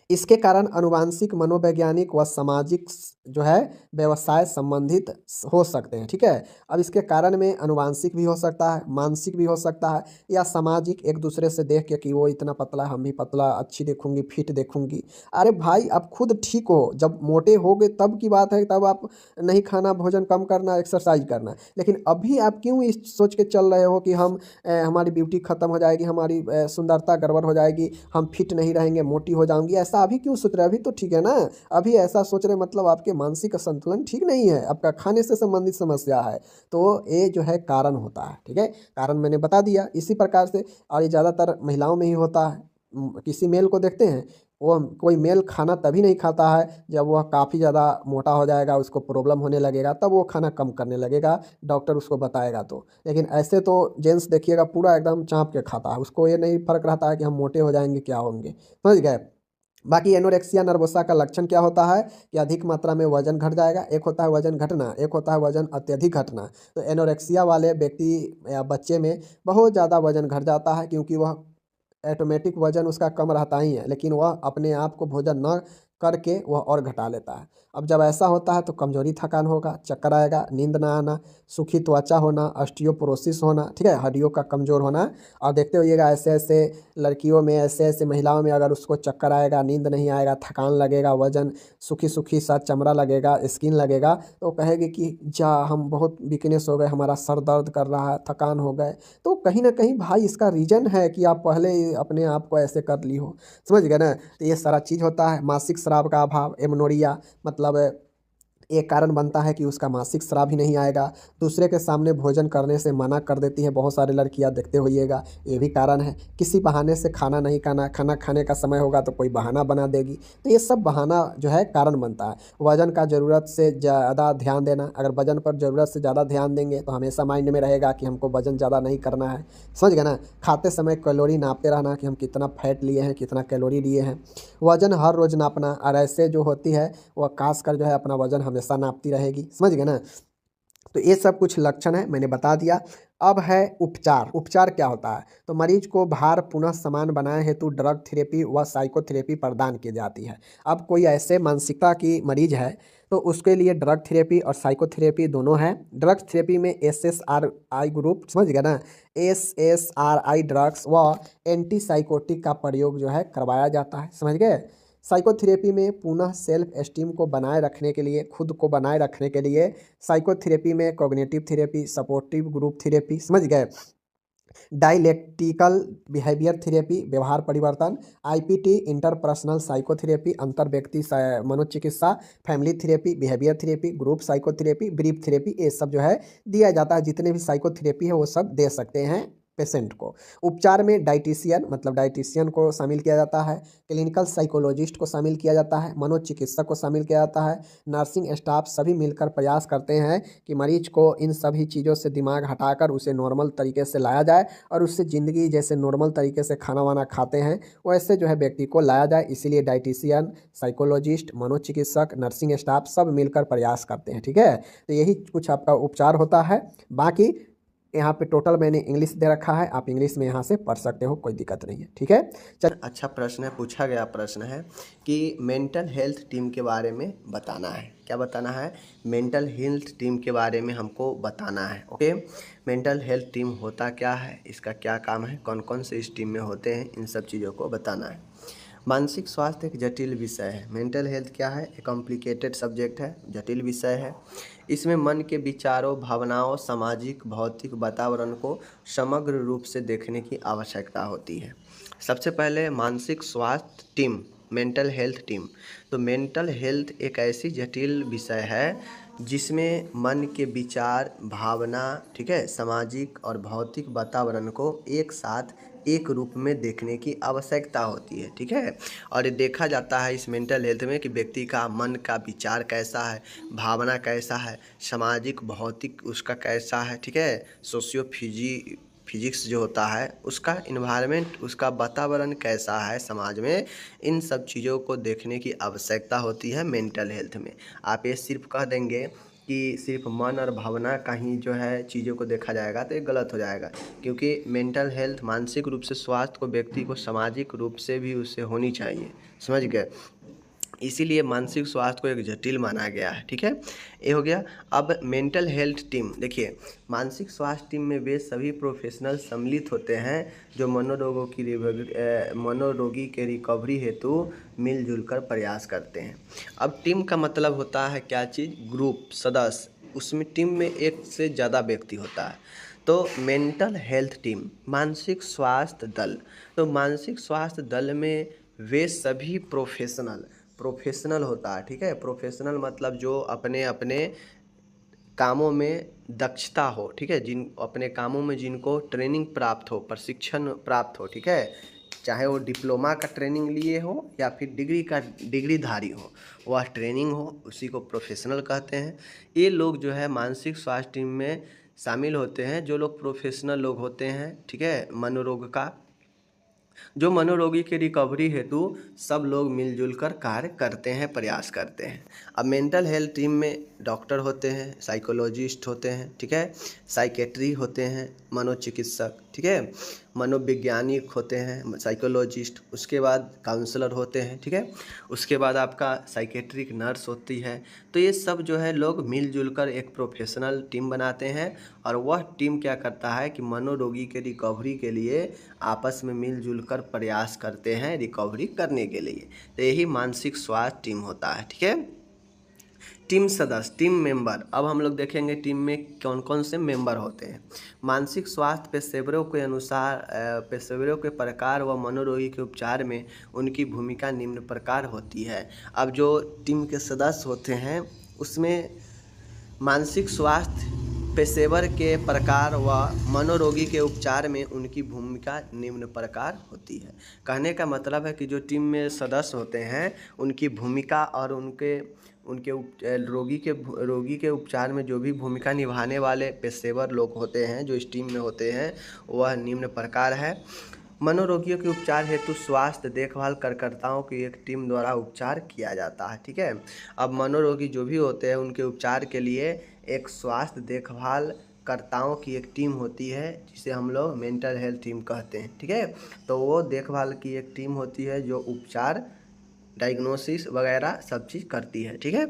इसके कारण आनुवांशिक, मनोवैज्ञानिक व सामाजिक जो है व्यवसाय संबंधित हो सकते हैं। ठीक है। अब इसके कारण में आनुवांशिक भी हो सकता है, मानसिक भी हो सकता है, या सामाजिक एक दूसरे से देख के कि वो इतना पतला हम भी पतला, अच्छी देखूंगी, फिट देखूंगी। अरे भाई आप खुद ठीक हो, जब मोटे हो गए तब की बात है, तब आप नहीं खाना, भोजन कम करना, एक्सरसाइज करना। लेकिन अभी आप क्यों इस सोच के चल रहे हो कि हम हमारी ब्यूटी खत्म हो जाएगी, हमारी सुंदरता गड़बड़ हो जाएगी, हम फिट नहीं रहेंगे, मोटी हो जाऊंगी, ऐसा अभी क्यों सोच रहे हैं? अभी तो ठीक है ना। अभी ऐसा सोच रहे मतलब आपके मानसिक संतुलन ठीक नहीं है, आपका खाने से संबंधित समस्या है। तो ये जो है कारण होता है। ठीक है। कारण मैंने बता दिया इसी प्रकार से। और ये ज़्यादातर महिलाओं में ही होता है। किसी मेल को देखते हैं, वो कोई मेल खाना तभी नहीं खाता है जब वह काफ़ी ज़्यादा मोटा हो जाएगा, उसको प्रॉब्लम होने लगेगा, तब वो खाना कम करने लगेगा, डॉक्टर उसको बताएगा तो। लेकिन ऐसे तो जेंट्स देखिएगा पूरा एकदम चाँप के खाता है, उसको ये नहीं फर्क रहता है कि हम मोटे हो जाएंगे, क्या होंगे। समझ गए। बाकी एनोरेक्सिया नर्वोसा का लक्षण क्या होता है कि अधिक मात्रा में वजन घट जाएगा। एक होता है वजन घटना, एक होता है वजन अत्यधिक घटना। तो एनोरेक्सिया वाले व्यक्ति या बच्चे में बहुत ज़्यादा वजन घट जाता है, क्योंकि वह ऑटोमेटिक वजन उसका कम रहता ही है, लेकिन वह अपने आप को भोजन न करके वह और घटा लेता है। अब जब ऐसा होता है तो कमजोरी, थकान होगा, चक्कर आएगा, नींद ना आना, सूखी त्वचा होना, ऑस्टियोपोरोसिस होना, ठीक है, हड्डियों का कमजोर होना। और देखते होइएगा ऐसे ऐसे लड़कियों में, ऐसे ऐसे महिलाओं में अगर उसको चक्कर आएगा, नींद नहीं आएगा, थकान लगेगा, वजन सूखी सूखी सा चमड़ा लगेगा, स्किन लगेगा, तो कहेगी कि जा हम बहुत वीकनेस हो गए, हमारा सर दर्द कर रहा है, थकान हो गए। तो कहीं ना कहीं भाई इसका रीजन है कि आप पहले ही अपने आप को ऐसे कर ली हो। समझ गए ना। तो ये सारा चीज़ होता है। मासिक स्राव का अभाव, एमनोरिया, मतलब एक कारण बनता है कि उसका मासिक स्राव ही नहीं आएगा। दूसरे के सामने भोजन करने से मना कर देती है बहुत सारी लड़कियां, देखते होइएगा, ये भी कारण है। किसी बहाने से खाना नहीं खाना, खाना खाने का समय होगा तो कोई बहाना बना देगी। तो ये सब बहाना जो है कारण बनता है। वजन का ज़रूरत से ज़्यादा ध्यान देना, अगर वजन पर ज़रूरत से ज़्यादा ध्यान देंगे तो हमेशा माइंड में रहेगा कि हमको वजन ज़्यादा नहीं करना है। समझ गए ना। खाते समय कैलोरी नापते रहना कि हम कितना फैट लिए हैं, कितना कैलोरी लिए हैं। वजन हर रोज़ नापना, और ऐसे जो होती है वह खास कर जो है अपना वजन हमेशा नापती रहेगी। समझ गए ना। तो ये सब कुछ लक्षण है, मैंने बता दिया। अब है उपचार। उपचार क्या होता है? तो मरीज को भार पुनः समान बनाए हेतु ड्रग थेरेपी व साइकोथेरेपी प्रदान की जाती है। अब कोई ऐसे मानसिकता की मरीज है तो उसके लिए ड्रग थेरेपी और साइकोथेरेपी दोनों है। ड्रग थेरेपी में SSRI ग्रुप, समझ गए ना, SSRI ड्रग्स व एंटी साइकोटिक का प्रयोग जो है करवाया जाता है। समझ गए। साइकोथेरेपी में पुनः सेल्फ एस्टीम को बनाए रखने के लिए, खुद को बनाए रखने के लिए साइकोथेरेपी में cognitive therapy, supportive group therapy, समझ गए, डायलेक्टिकल बिहेवियर थेरेपी, व्यवहार परिवर्तन, IPT, इंटरपर्सनल साइकोथेरेपी, अंतर व्यक्ति मनोचिकित्सा, family therapy, behaviour therapy, group psychotherapy, brief therapy, ये सब जो है दिया जाता है। जितने भी साइकोथेरेपी है वो सब दे सकते हैं पेशेंट को। उपचार में डाइटिशियन, मतलब डाइटिशियन को शामिल किया जाता है, क्लिनिकल साइकोलॉजिस्ट को शामिल किया जाता है, मनोचिकित्सक को शामिल किया जाता है, नर्सिंग स्टाफ, सभी मिलकर प्रयास करते हैं कि मरीज को इन सभी चीज़ों से दिमाग हटाकर उसे नॉर्मल तरीके से लाया जाए, और उससे ज़िंदगी जैसे नॉर्मल तरीके से खाना वाना खाते हैं वैसे जो है व्यक्ति को लाया जाए। इसीलिए डाइटिशियन, साइकोलॉजिस्ट, मनोचिकित्सक, नर्सिंग स्टाफ सब मिलकर प्रयास करते हैं। ठीक है। तो यही कुछ आपका उपचार होता है। बाकी यहाँ पे टोटल मैंने इंग्लिश दे रखा है, आप इंग्लिश में यहाँ से पढ़ सकते हो, कोई दिक्कत नहीं है। ठीक है। चल, अच्छा प्रश्न है, पूछा गया प्रश्न है कि मेंटल हेल्थ टीम के बारे में बताना है। क्या बताना है? मेंटल हेल्थ टीम के बारे में हमको बताना है। ओके। मेंटल हेल्थ टीम होता क्या है, इसका क्या काम है, कौन कौन से इस टीम में होते हैं, इन सब चीज़ों को बताना है। मानसिक स्वास्थ्य एक जटिल विषय है। मेंटल हेल्थ क्या है? एक कॉम्प्लिकेटेड सब्जेक्ट है, जटिल विषय है। इसमें मन के विचारों, भावनाओं, सामाजिक भौतिक वातावरण को समग्र रूप से देखने की आवश्यकता होती है। सबसे पहले मानसिक स्वास्थ्य टीम, मेंटल हेल्थ टीम। तो मेंटल हेल्थ एक ऐसी जटिल विषय है जिसमें मन के विचार, भावना, ठीक है, सामाजिक और भौतिक वातावरण को एक साथ एक रूप में देखने की आवश्यकता होती है, ठीक है। और ये देखा जाता है इस मेंटल हेल्थ में कि व्यक्ति का मन का विचार कैसा है, भावना कैसा है, सामाजिक भौतिक उसका कैसा है, ठीक है, फिजिक्स जो होता है उसका इन्वायरमेंट, उसका वातावरण कैसा है समाज में, इन सब चीज़ों को देखने की आवश्यकता होती है मेंटल हेल्थ में। आप ये सिर्फ कह देंगे कि सिर्फ मन और भावना का ही जो है चीज़ों को देखा जाएगा तो ये गलत हो जाएगा, क्योंकि मेंटल हेल्थ मानसिक रूप से स्वास्थ्य को व्यक्ति को सामाजिक रूप से भी उससे होनी चाहिए, समझ गए। इसीलिए मानसिक स्वास्थ्य को एक जटिल माना गया है, ठीक है, ये हो गया। अब मेंटल हेल्थ टीम देखिए, मानसिक स्वास्थ्य टीम में वे सभी प्रोफेशनल सम्मिलित होते हैं जो मनोरोगी के रिकवरी हेतु मिलजुल कर प्रयास करते हैं। अब टीम का मतलब होता है क्या चीज़, ग्रुप, सदस्य, उसमें टीम में एक से ज़्यादा व्यक्ति होता है। तो मेंटल हेल्थ टीम, मानसिक स्वास्थ्य दल। तो मानसिक स्वास्थ्य दल में वे सभी प्रोफेशनल होता है, ठीक है। प्रोफेशनल मतलब जो अपने अपने कामों में दक्षता हो, ठीक है, जिन अपने कामों में जिनको ट्रेनिंग प्राप्त हो, प्रशिक्षण प्राप्त हो, ठीक है, चाहे वो डिप्लोमा का ट्रेनिंग लिए हो या फिर डिग्रीधारी हो, वह ट्रेनिंग हो, उसी को प्रोफेशनल कहते हैं। ये लोग जो है मानसिक स्वास्थ्य टीम में शामिल होते हैं, जो लोग प्रोफेशनल लोग होते हैं, ठीक है, जो मनोरोगी की रिकवरी हेतु सब लोग मिलजुल कर कार्य करते हैं, प्रयास करते हैं। अब मेंटल हेल्थ टीम में डॉक्टर होते हैं, साइकोलॉजिस्ट होते हैं, ठीक है, साइकेट्री होते हैं, मनोचिकित्सक, ठीक है, मनोवैज्ञानिक होते हैं साइकोलॉजिस्ट, उसके बाद काउंसलर होते हैं, ठीक है, उसके बाद आपका साइकेट्रिक नर्स होती है। तो ये सब जो है लोग मिलजुल कर एक प्रोफेशनल टीम बनाते हैं, और वह टीम क्या करता है कि मनोरोगी के रिकवरी के लिए आपस में मिलजुल कर प्रयास करते हैं रिकवरी करने के लिए। तो यही मानसिक स्वास्थ्य टीम होता है, ठीक है। टीम सदस्य, टीम मेंबर। अब हम लोग देखेंगे टीम में कौन कौन से मेंबर होते हैं। मानसिक स्वास्थ्य पेशेवरों के अनुसार पेशेवरों के प्रकार व मनोरोगी के उपचार में उनकी भूमिका निम्न प्रकार होती है। अब जो टीम के सदस्य होते हैं उसमें मानसिक स्वास्थ्य पेशेवर के प्रकार व मनोरोगी के उपचार में उनकी भूमिका निम्न प्रकार होती है। कहने का मतलब है कि जो टीम में सदस्य होते हैं उनकी भूमिका और उनके रोगी के उपचार में जो भी भूमिका निभाने वाले पेशेवर लोग होते हैं जो इस टीम में होते हैं वह निम्न प्रकार है। मनोरोगियों के उपचार हेतु स्वास्थ्य देखभाल कार्यकर्ताओं की एक टीम द्वारा उपचार किया जाता है, ठीक है। अब मनोरोगी जो भी होते हैं उनके उपचार के लिए एक स्वास्थ्य देखभाल कर्ताओं की एक टीम होती है जिसे हम लोग मेंटल हेल्थ टीम कहते हैं, ठीक है। तो वो देखभाल की एक टीम होती है जो उपचार, डायग्नोसिस वगैरह सब चीज़ करती है, ठीक है।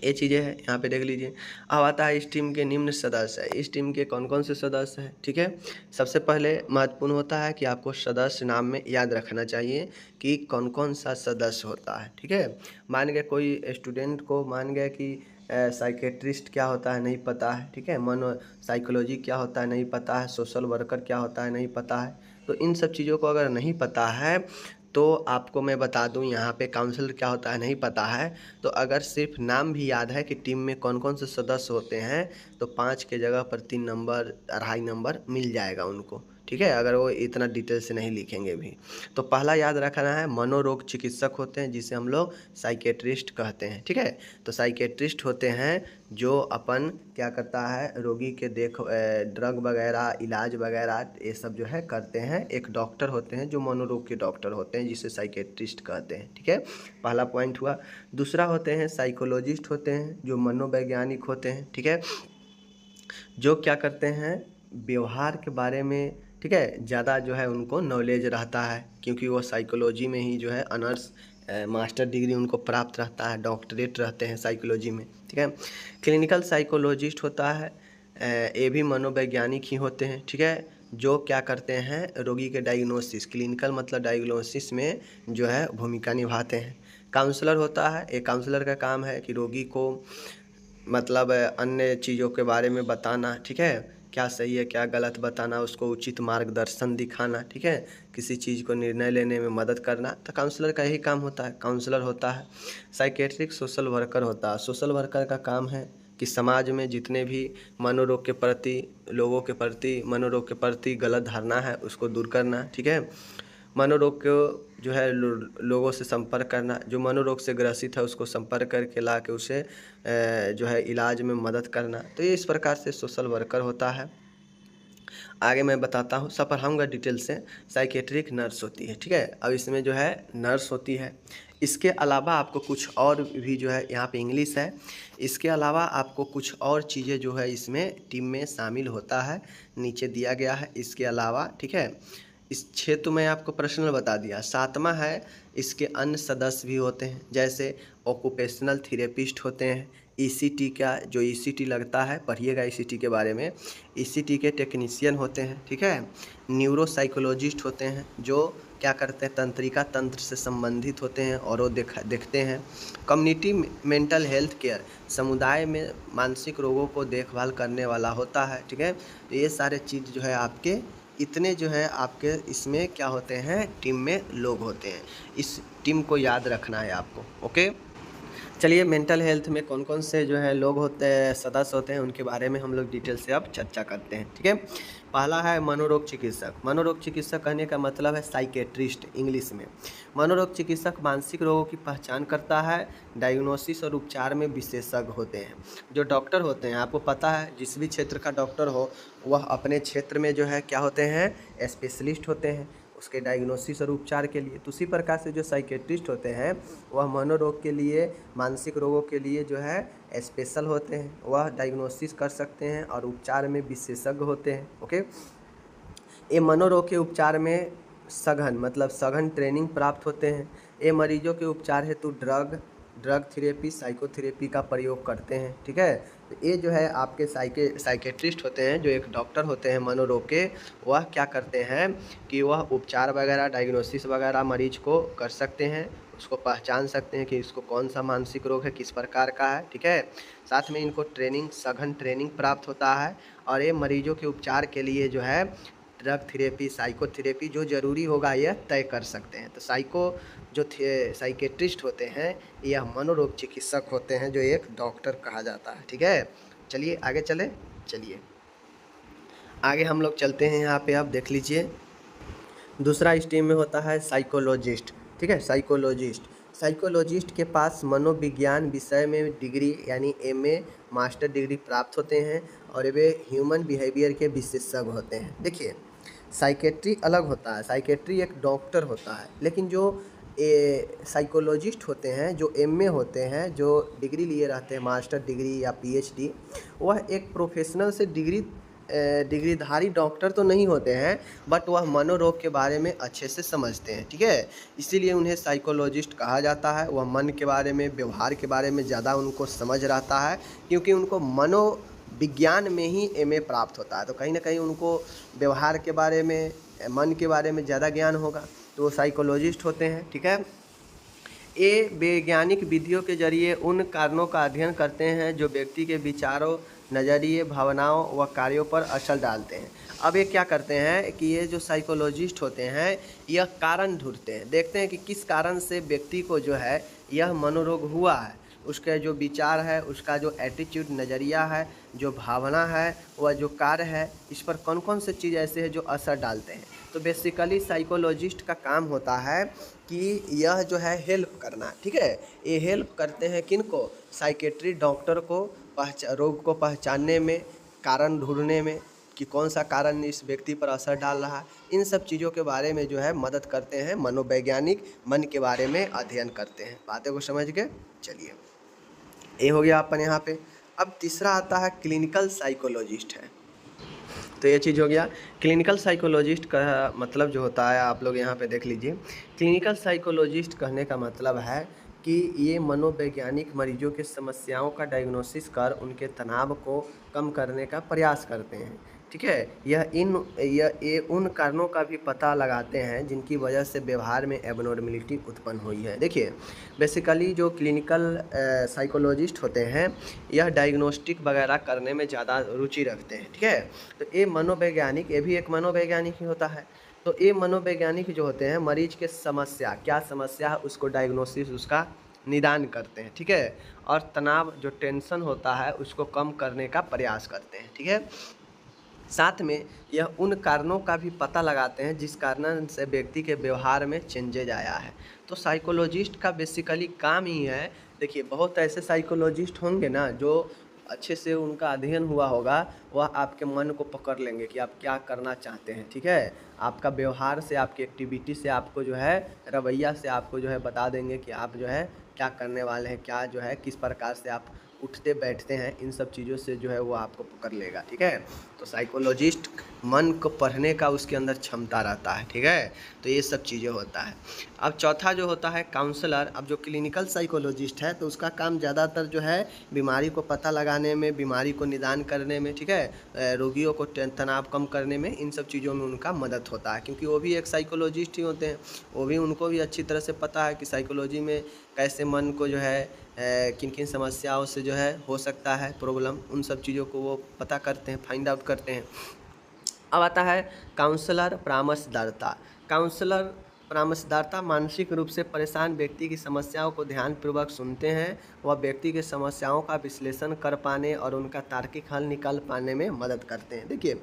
ये चीज़ें हैं, यहाँ पे देख लीजिए। अब आता है इस टीम के निम्न सदस्य है। इस टीम के कौन कौन से सदस्य हैं, ठीक है। सबसे पहले महत्वपूर्ण होता है कि आपको सदस्य नाम में याद रखना चाहिए कि कौन कौन सा सदस्य होता है, ठीक है। मान गए कोई स्टूडेंट को मान गए कि साइकेट्रिस्ट क्या होता है नहीं पता है, ठीक है, मनो साइकोलॉजी क्या होता है नहीं पता है, सोशल वर्कर क्या होता है नहीं पता है। तो इन सब चीज़ों को अगर नहीं पता है तो आपको मैं बता दूं यहाँ पे काउंसलर क्या होता है नहीं पता है, तो अगर सिर्फ नाम भी याद है कि टीम में कौन कौन से सदस्य होते हैं तो 5 के जगह पर 3 नंबर 2.5 नंबर मिल जाएगा उनको, ठीक है, अगर वो इतना डिटेल से नहीं लिखेंगे भी। तो पहला याद रखना है मनोरोग चिकित्सक होते हैं जिसे हम लोग साइकेट्रिस्ट कहते हैं, ठीक है। तो साइकेट्रिस्ट होते हैं जो अपन क्या करता है रोगी के ड्रग वगैरह इलाज वगैरह ये सब जो है करते हैं। एक डॉक्टर होते हैं जो मनोरोग के डॉक्टर होते हैं जिसे साइकेट्रिस्ट कहते हैं, ठीक है, पहला पॉइंट हुआ। दूसरा होते हैं साइकोलॉजिस्ट होते हैं जो मनोवैज्ञानिक होते हैं, ठीक है, जो क्या करते हैं व्यवहार के बारे में, ठीक है, ज़्यादा जो है उनको नॉलेज रहता है क्योंकि वो साइकोलॉजी में ही जो है ऑनर्स मास्टर डिग्री उनको प्राप्त रहता है, डॉक्टरेट रहते हैं साइकोलॉजी में, ठीक है। क्लिनिकल साइकोलॉजिस्ट होता है, ये भी मनोवैज्ञानिक ही होते हैं, ठीक है, जो क्या करते हैं रोगी के डायग्नोसिस, क्लिनिकल मतलब डायग्नोसिस में जो है भूमिका निभाते हैं। काउंसलर होता है, एक काउंसलर का काम है कि रोगी को मतलब अन्य चीज़ों के बारे में बताना, ठीक है, क्या सही है क्या गलत बताना, उसको उचित मार्गदर्शन दिखाना, ठीक है, किसी चीज़ को निर्णय लेने में मदद करना, तो काउंसलर का यही काम होता है। काउंसलर होता है साइकेट्रिक सोशल वर्कर होता है। सोशल वर्कर का काम है कि समाज में जितने भी मनोरोग के प्रति, लोगों के प्रति, मनोरोग के प्रति गलत धारणा है उसको दूर करना, ठीक है। मनोरोग को जो है लोगों से संपर्क करना, जो मनोरोग से ग्रसित है उसको संपर्क करके ला के उसे जो है इलाज में मदद करना। तो ये इस प्रकार से सोशल वर्कर होता है। आगे मैं बताता हूँ, सब पढ़ाऊँगा डिटेल से। साइकेट्रिक नर्स होती है, ठीक है। अब इसमें जो है नर्स होती है, इसके अलावा आपको कुछ और भी जो है, यहाँ पे इंग्लिश है, इसके अलावा आपको कुछ और चीज़ें जो है इसमें टीम में शामिल होता है, नीचे दिया गया है इसके अलावा, ठीक है। इस 6 तो मैं आपको पर्सनल बता दिया। 7वां है, इसके अन्य सदस्य भी होते हैं, जैसे ऑक्यूपेशनल थेरेपिस्ट होते हैं, ईसीटी का जो ईसीटी लगता है, पढ़िएगा ईसीटी के बारे में, ईसीटी के टेक्नीशियन होते हैं, ठीक है। न्यूरोसाइकोलॉजिस्ट होते हैं, जो क्या करते हैं, तंत्रिका तंत्र से संबंधित होते हैं और वो देखते हैं। कम्युनिटी मेंटल हेल्थ केयर, समुदाय में मानसिक रोगों को देखभाल करने वाला होता है, ठीक है। तो ये सारे चीज़ जो है आपके इतने जो है आपके इसमें क्या होते हैं, टीम में लोग होते हैं। इस टीम को याद रखना है आपको, ओके। चलिए, मेंटल हेल्थ में कौन कौन से जो है लोग होते हैं, सदस्य होते हैं, उनके बारे में हम लोग डिटेल से अब चर्चा करते हैं, ठीक है। पहला है मनोरोग चिकित्सक। मनोरोग चिकित्सक कहने का मतलब है साइकेट्रिस्ट इंग्लिश में। मनोरोग चिकित्सक मानसिक रोगों की पहचान करता है, डायग्नोसिस और उपचार में विशेषज्ञ होते हैं। जो डॉक्टर होते हैं, आपको पता है जिस भी क्षेत्र का डॉक्टर हो वह अपने क्षेत्र में जो है क्या होते हैं, स्पेशलिस्ट होते हैं उसके डायग्नोसिस और उपचार के लिए। तो उसी प्रकार से जो साइकेट्रिस्ट होते हैं वह मनोरोग के लिए, मानसिक रोगों के लिए जो है स्पेशल होते हैं, वह डायग्नोसिस कर सकते हैं और उपचार में विशेषज्ञ होते हैं, ओके। ये मनोरोग के उपचार में सघन मतलब सघन ट्रेनिंग प्राप्त होते हैं। ये मरीजों के उपचार हेतु ड्रग थेरेपी, साइकोथेरेपी का प्रयोग करते हैं, ठीक है। तो ये जो है आपके साइकेट्रिस्ट होते हैं, जो एक डॉक्टर होते हैं मनोरोग के, वह क्या करते हैं कि वह उपचार वगैरह, डायग्नोसिस वगैरह मरीज को कर सकते हैं, उसको पहचान सकते हैं कि इसको कौन सा मानसिक रोग है, किस प्रकार का है, ठीक है। साथ में इनको सघन ट्रेनिंग प्राप्त होता है और ये मरीजों के उपचार के लिए जो है ड्रग थेरेपी, साइकोथेरेपी जो ज़रूरी होगा यह तय कर सकते हैं। तो साइकेट्रिस्ट होते हैं यह मनोरोग चिकित्सक होते हैं, जो एक डॉक्टर कहा जाता है, ठीक है। चलिए आगे चलिए आगे हम लोग चलते हैं। यहाँ पे आप देख लीजिए, दूसरा स्ट्रीम में होता है साइकोलॉजिस्ट, ठीक है। साइकोलॉजिस्ट के पास मनोविज्ञान विषय में डिग्री यानी एमए, मास्टर डिग्री प्राप्त होते हैं और वे ह्यूमन बिहेवियर के विशेषज्ञ होते हैं। देखिए, साइकेट्री अलग होता है, साइकेट्री एक डॉक्टर होता है, लेकिन जो साइकोलॉजिस्ट होते हैं, जो एमए होते हैं, जो डिग्री लिए रहते हैं, मास्टर डिग्री या पीएचडी, वह एक प्रोफेशनल से डिग्रीधारी डॉक्टर तो नहीं होते हैं, बट वह मनोरोग के बारे में अच्छे से समझते हैं, ठीक है। इसीलिए उन्हें साइकोलॉजिस्ट कहा जाता है। वह मन के बारे में, व्यवहार के बारे में ज़्यादा उनको समझ रहता है, क्योंकि उनको मनोविज्ञान में ही एमए प्राप्त होता है। तो कहीं ना कहीं उनको व्यवहार के बारे में, मन के बारे में ज़्यादा ज्ञान होगा, तो वो साइकोलॉजिस्ट होते हैं, ठीक है। ये वैज्ञानिक विधियों के जरिए उन कारणों का अध्ययन करते हैं जो व्यक्ति के विचारों, नज़रिए, भावनाओं व कार्यों पर असर डालते हैं। अब ये क्या करते हैं कि ये जो साइकोलॉजिस्ट होते हैं यह कारण ढूंढते हैं, देखते हैं कि किस कारण से व्यक्ति को जो है यह मनोरोग हुआ है, उसका जो विचार है, उसका जो एटीट्यूड, नज़रिया है, जो भावना है, वह जो कार्य है, इस पर कौन कौन से चीज़ ऐसे हैं जो असर डालते हैं। तो बेसिकली साइकोलॉजिस्ट का काम होता है कि यह जो है हेल्प करना, ठीक है। ये हेल्प करते हैं किनको, साइकेट्री डॉक्टर को रोग को पहचानने में, कारण ढूंढने में कि कौन सा कारण इस व्यक्ति पर असर डाल रहा है, इन सब चीज़ों के बारे में जो है मदद करते हैं। मनोवैज्ञानिक मन के बारे में अध्ययन करते हैं। बातें को समझ गए। चलिए, ये हो गया अपन यहाँ पे। अब तीसरा आता है क्लिनिकल साइकोलॉजिस्ट है। तो ये चीज़ हो गया। क्लिनिकल साइकोलॉजिस्ट का मतलब जो होता है, आप लोग यहाँ पे देख लीजिए। क्लिनिकल साइकोलॉजिस्ट कहने का मतलब है कि ये मनोवैज्ञानिक मरीजों के समस्याओं का डायग्नोसिस कर उनके तनाव को कम करने का प्रयास करते हैं। ठीक है। ये उन कारणों का भी पता लगाते हैं जिनकी वजह से व्यवहार में एबनॉर्मेलिटी उत्पन्न हुई है। देखिए, बेसिकली जो क्लिनिकल साइकोलॉजिस्ट होते हैं, यह डायग्नोस्टिक वगैरह करने में ज़्यादा रुचि रखते हैं। ठीक है, तो ये भी एक मनोवैज्ञानिक ही होता है। तो ये मनोवैज्ञानिक जो होते हैं, मरीज के समस्या, क्या समस्या है उसको डायग्नोसिस, उसका निदान करते हैं। ठीक है, और तनाव, जो टेंशन होता है, उसको कम करने का प्रयास करते हैं। ठीक है, साथ में यह उन कारणों का भी पता लगाते हैं जिस कारण से व्यक्ति के व्यवहार में चेंजेज आया है। तो साइकोलॉजिस्ट का बेसिकली काम ही है। देखिए, बहुत ऐसे साइकोलॉजिस्ट होंगे ना जो अच्छे से उनका अध्ययन हुआ होगा, वह आपके मन को पकड़ लेंगे कि आप क्या करना चाहते हैं। ठीक है, आपका व्यवहार से, आपकी एक्टिविटी से, आपको जो है रवैया से आपको जो है बता देंगे कि आप जो है क्या करने वाले हैं, क्या जो है किस प्रकार से आप उठते बैठते हैं। इन सब चीज़ों से जो है वो आपको पकड़ लेगा। ठीक है, तो साइकोलॉजिस्ट मन को पढ़ने का उसके अंदर क्षमता रहता है। ठीक है, तो ये सब चीज़ें होता है। अब चौथा जो होता है काउंसलर। अब जो क्लिनिकल साइकोलॉजिस्ट है तो उसका काम ज़्यादातर जो है बीमारी को पता लगाने में, बीमारी को निदान करने में, ठीक है, रोगियों को तनाव कम करने में, इन सब चीज़ों में उनका मदद होता है। क्योंकि वो भी एक साइकोलॉजिस्ट ही होते हैं, वो भी, उनको भी अच्छी तरह से पता है कि साइकोलॉजी में कैसे मन को जो है किन किन समस्याओं से जो है हो सकता है प्रॉब्लम, उन सब चीज़ों को वो पता करते हैं, फाइंड आउट करते हैं। अब आता है काउंसलर परामर्शदाता। काउंसलर परामर्शदाता मानसिक रूप से परेशान व्यक्ति की समस्याओं को ध्यानपूर्वक सुनते हैं। वह व्यक्ति की समस्याओं का विश्लेषण कर पाने और उनका तार्किक हल निकाल पाने में मदद करते हैं। देखिए,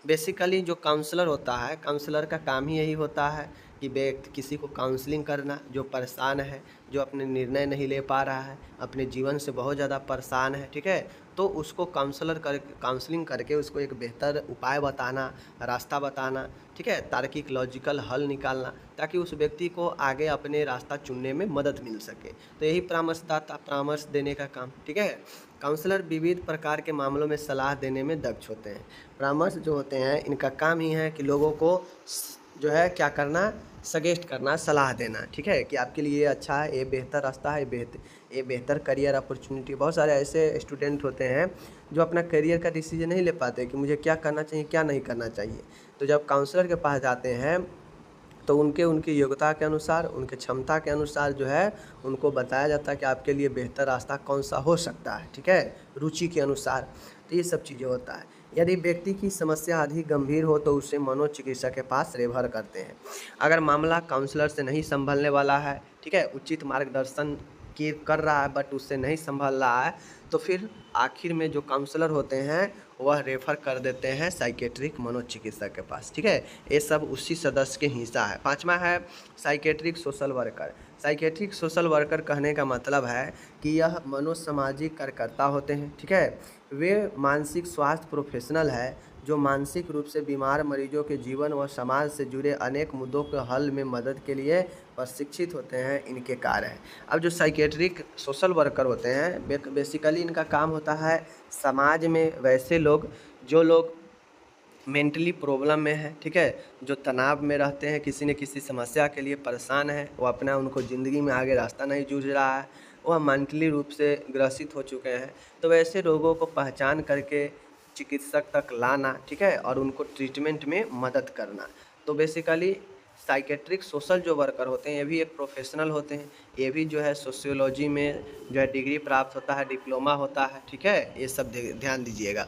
बेसिकली जो काउंसलर होता है, काउंसलर का काम ही यही होता है कि व्यक्ति, किसी को काउंसलिंग करना, जो परेशान है, जो अपने निर्णय नहीं ले पा रहा है, अपने जीवन से बहुत ज़्यादा परेशान है। ठीक है, तो उसको काउंसलिंग करके उसको एक बेहतर उपाय बताना, रास्ता बताना, ठीक है, तार्किक लॉजिकल हल निकालना, ताकि उस व्यक्ति को आगे अपने रास्ता चुनने में मदद मिल सके। तो यही परामर्शदाता, परामर्श देने का काम। ठीक है, काउंसलर विविध प्रकार के मामलों में सलाह देने में दक्ष होते हैं। परामर्श जो होते हैं, इनका काम ही है कि लोगों को जो है क्या करना, सजेस्ट करना, सलाह देना। ठीक है, कि आपके लिए ये अच्छा है, ये बेहतर रास्ता है, ये बेहतर करियर अपॉर्चुनिटी। बहुत सारे ऐसे स्टूडेंट होते हैं जो अपना करियर का डिसीजन नहीं ले पाते कि मुझे क्या करना चाहिए, क्या नहीं करना चाहिए। तो जब काउंसलर के पास जाते हैं तो उनकी योग्यता के अनुसार, उनके क्षमता के अनुसार जो है उनको बताया जाता है कि आपके लिए बेहतर रास्ता कौन सा हो सकता है। ठीक है, रुचि के अनुसार। तो ये सब चीज़ें होता है। यदि व्यक्ति की समस्या अधिक गंभीर हो तो उसे मनोचिकित्सक के पास रेफर करते हैं। अगर मामला काउंसलर से नहीं संभलने वाला है, ठीक है, उचित मार्गदर्शन की कर रहा है बट उससे नहीं संभल रहा है, तो फिर आखिर में जो काउंसलर होते हैं वह रेफ़र कर देते हैं साइकेट्रिक मनोचिकित्सक के पास। ठीक है, ये सब उसी सदस्य के हिस्सा है। पांचवा है psychiatric social worker. Psychiatric social worker कहने का मतलब है कि यह मनोसामाजिक कार्यकर्ता होते हैं। ठीक है, वे मानसिक स्वास्थ्य प्रोफेशनल है जो मानसिक रूप से बीमार मरीजों के जीवन व समाज से जुड़े अनेक मुद्दों के हल में मदद के लिए प्रशिक्षित होते हैं। इनके कार्य हैं। अब जो साइकेट्रिक सोशल वर्कर होते हैं, बेसिकली इनका काम होता है समाज में वैसे लोग, जो लोग मेंटली प्रॉब्लम में है, ठीक है, जो तनाव में रहते हैं, किसी न किसी समस्या के लिए परेशान है, वो अपना, उनको ज़िंदगी में आगे रास्ता नहीं जूझ रहा है, वह मेंटली रूप से ग्रसित हो चुके हैं। तो वैसे लोगों को पहचान करके चिकित्सक तक लाना, ठीक है, और उनको ट्रीटमेंट में मदद करना। तो बेसिकली साइकेट्रिक सोशल जो वर्कर होते हैं, ये भी एक प्रोफेशनल होते हैं। ये भी जो है सोशियोलॉजी में जो है डिग्री प्राप्त होता है, डिप्लोमा होता है। ठीक है, ये सब ध्यान दीजिएगा।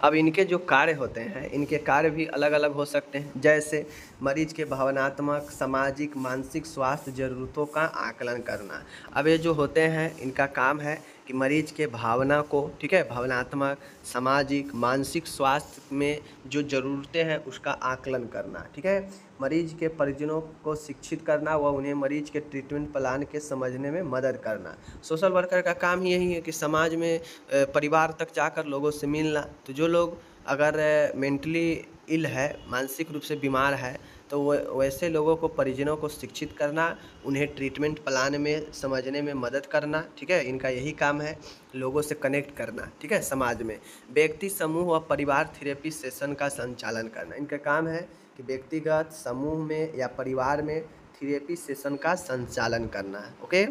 अब इनके जो कार्य होते हैं, इनके कार्य भी अलग अलग हो सकते हैं। जैसे मरीज के भावनात्मक, सामाजिक, मानसिक स्वास्थ्य ज़रूरतों का आकलन करना। अब ये जो होते हैं, इनका काम है कि मरीज के भावना को, ठीक है, भावनात्मक, सामाजिक, मानसिक स्वास्थ्य में जो ज़रूरतें हैं उसका आकलन करना। ठीक है, मरीज के परिजनों को शिक्षित करना व उन्हें मरीज के ट्रीटमेंट प्लान के समझने में मदद करना। सोशल वर्कर का काम ही यही है कि समाज में परिवार तक जाकर लोगों से मिलना। तो जो लोग अगर मेंटली इल है, मानसिक रूप से बीमार है, तो वैसे लोगों को, परिजनों को शिक्षित करना, उन्हें ट्रीटमेंट प्लान में समझने में मदद करना। ठीक है, इनका यही काम है, लोगों से कनेक्ट करना। ठीक है, समाज में व्यक्ति समूह व परिवार थेरेपी सेशन का संचालन करना। इनका काम है कि व्यक्तिगत, समूह में या परिवार में थेरेपी सेशन का संचालन करना है। ओके,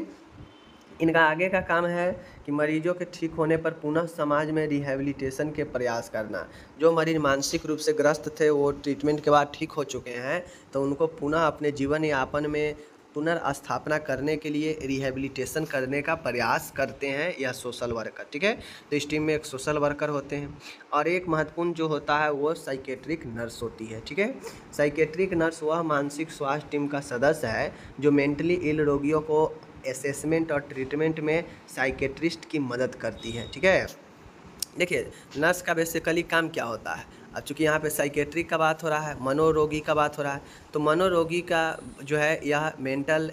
इनका आगे का काम है कि मरीजों के ठीक होने पर पुनः समाज में रिहैबिलिटेशन के प्रयास करना। जो मरीज मानसिक रूप से ग्रस्त थे वो ट्रीटमेंट के बाद ठीक हो चुके हैं, तो उनको पुनः अपने जीवन यापन में पुनर्स्थापना करने के लिए रिहैबिलिटेशन करने का प्रयास करते हैं यह सोशल वर्कर। ठीक है, तो इस टीम में एक सोशल वर्कर होते हैं और एक महत्वपूर्ण जो होता है वो साइकेट्रिक नर्स होती है। ठीक है, साइकेट्रिक नर्स वह मानसिक स्वास्थ्य टीम का सदस्य है जो मेंटली इल रोगियों को असेसमेंट और ट्रीटमेंट में साइकेट्रिस्ट की मदद करती है। ठीक है, देखिए नर्स का बेसिकली काम क्या होता है। अब चूँकि यहाँ पे साइकेट्रिक का बात हो रहा है, मनोरोगी का बात हो रहा है, तो मनोरोगी का जो है यह मेंटल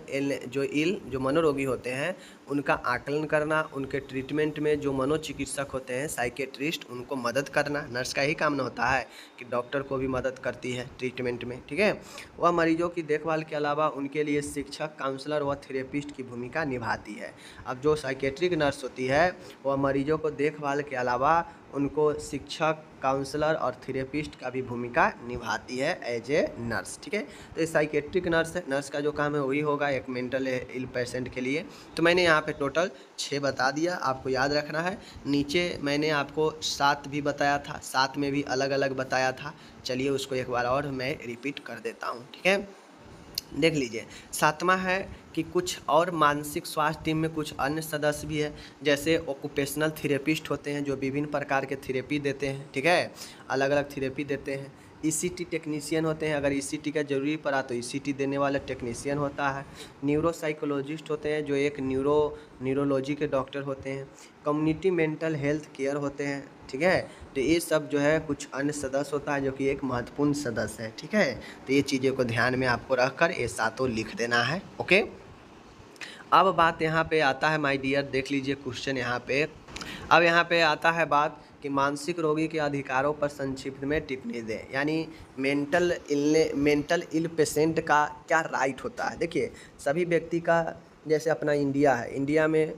जो मनोरोगी होते हैं उनका आकलन करना, उनके ट्रीटमेंट में जो मनोचिकित्सक होते हैं साइकेट्रिस्ट उनको मदद करना। नर्स का ही काम न होता है कि डॉक्टर को भी मदद करती है ट्रीटमेंट में। ठीक है, वह मरीजों की देखभाल के अलावा उनके लिए शिक्षक, काउंसलर व थेरेपिस्ट की भूमिका निभाती है। अब जो साइकेट्रिक नर्स होती है वह मरीजों को देखभाल के अलावा उनको शिक्षक, काउंसलर और थेरेपिस्ट का भी भूमिका निभाती है एज ए नर्स। ठीक है, तो ये साइकेट्रिक नर्स है। नर्स का जो काम है वही होगा एक मेंटल इल पेशेंट के लिए। तो मैंने यहाँ पे टोटल 6 बता दिया, आपको याद रखना है। नीचे मैंने आपको 7 भी बताया था, 7 में भी अलग अलग बताया था। चलिए उसको एक बार और मैं रिपीट कर देता हूँ। ठीक है, देख लीजिए। 7वां है कि कुछ और मानसिक स्वास्थ्य टीम में कुछ अन्य सदस्य भी है, जैसे ऑक्यूपेशनल थेरेपिस्ट होते हैं जो विभिन्न प्रकार के थेरेपी देते हैं। ठीक है, अलग अलग थेरेपी देते हैं। ईसीटी टेक्नीशियन होते हैं, अगर ईसीटी का जरूरी पड़ा तो ईसीटी देने वाला टेक्नीशियन होता है। न्यूरोसाइकोलॉजिस्ट होते हैं जो एक न्यूरोलॉजी के डॉक्टर होते हैं। कम्युनिटी मेंटल हेल्थ केयर होते हैं। ठीक है, तो ये सब जो है कुछ अन्य सदस्य होता है जो कि एक महत्वपूर्ण सदस्य है। ठीक है, तो ये चीज़ों को ध्यान में आपको रखकर ये 7 लिख देना है। ओके, अब बात यहाँ पे आता है माय डियर, देख लीजिए क्वेश्चन यहाँ पे। अब यहाँ पे आता है बात कि मानसिक रोगी के अधिकारों पर संक्षिप्त में टिप्पणी दें, यानी मेंटल इल पेशेंट का क्या राइट होता है। देखिए सभी व्यक्ति का, जैसे अपना इंडिया है, इंडिया में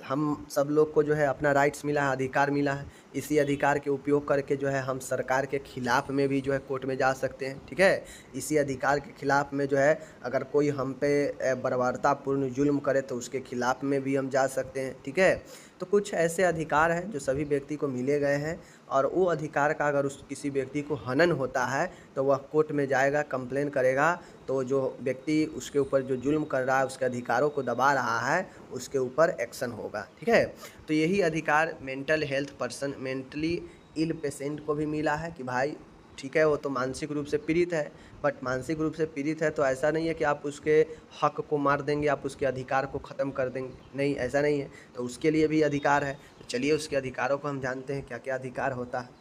हम सब लोग को जो है अपना राइट्स मिला है, अधिकार मिला है। इसी अधिकार के उपयोग करके जो है हम सरकार के खिलाफ़ में भी जो है कोर्ट में जा सकते हैं। ठीक है, इसी अधिकार के खिलाफ़ में जो है अगर कोई हम पे बर्बरतापूर्ण जुल्म करे तो उसके खिलाफ़ में भी हम जा सकते हैं। ठीक है, तो कुछ ऐसे अधिकार हैं जो सभी व्यक्ति को मिले गए हैं और वो अधिकार का अगर उस किसी व्यक्ति को हनन होता है तो वह कोर्ट में जाएगा, कंप्लेन करेगा, तो जो व्यक्ति उसके ऊपर जो जुल्म कर रहा है, उसके अधिकारों को दबा रहा है, उसके ऊपर एक्शन होगा। ठीक है, तो यही अधिकार मेंटली इल पेशेंट को भी मिला है कि भाई ठीक है वो तो मानसिक रूप से पीड़ित है, बट मानसिक रूप से पीड़ित है तो ऐसा नहीं है कि आप उसके हक को मार देंगे, आप उसके अधिकार को ख़त्म कर देंगे, नहीं ऐसा नहीं है। तो उसके लिए भी अधिकार है। तो चलिए उसके अधिकारों को हम जानते हैं क्या क्या अधिकार होता है।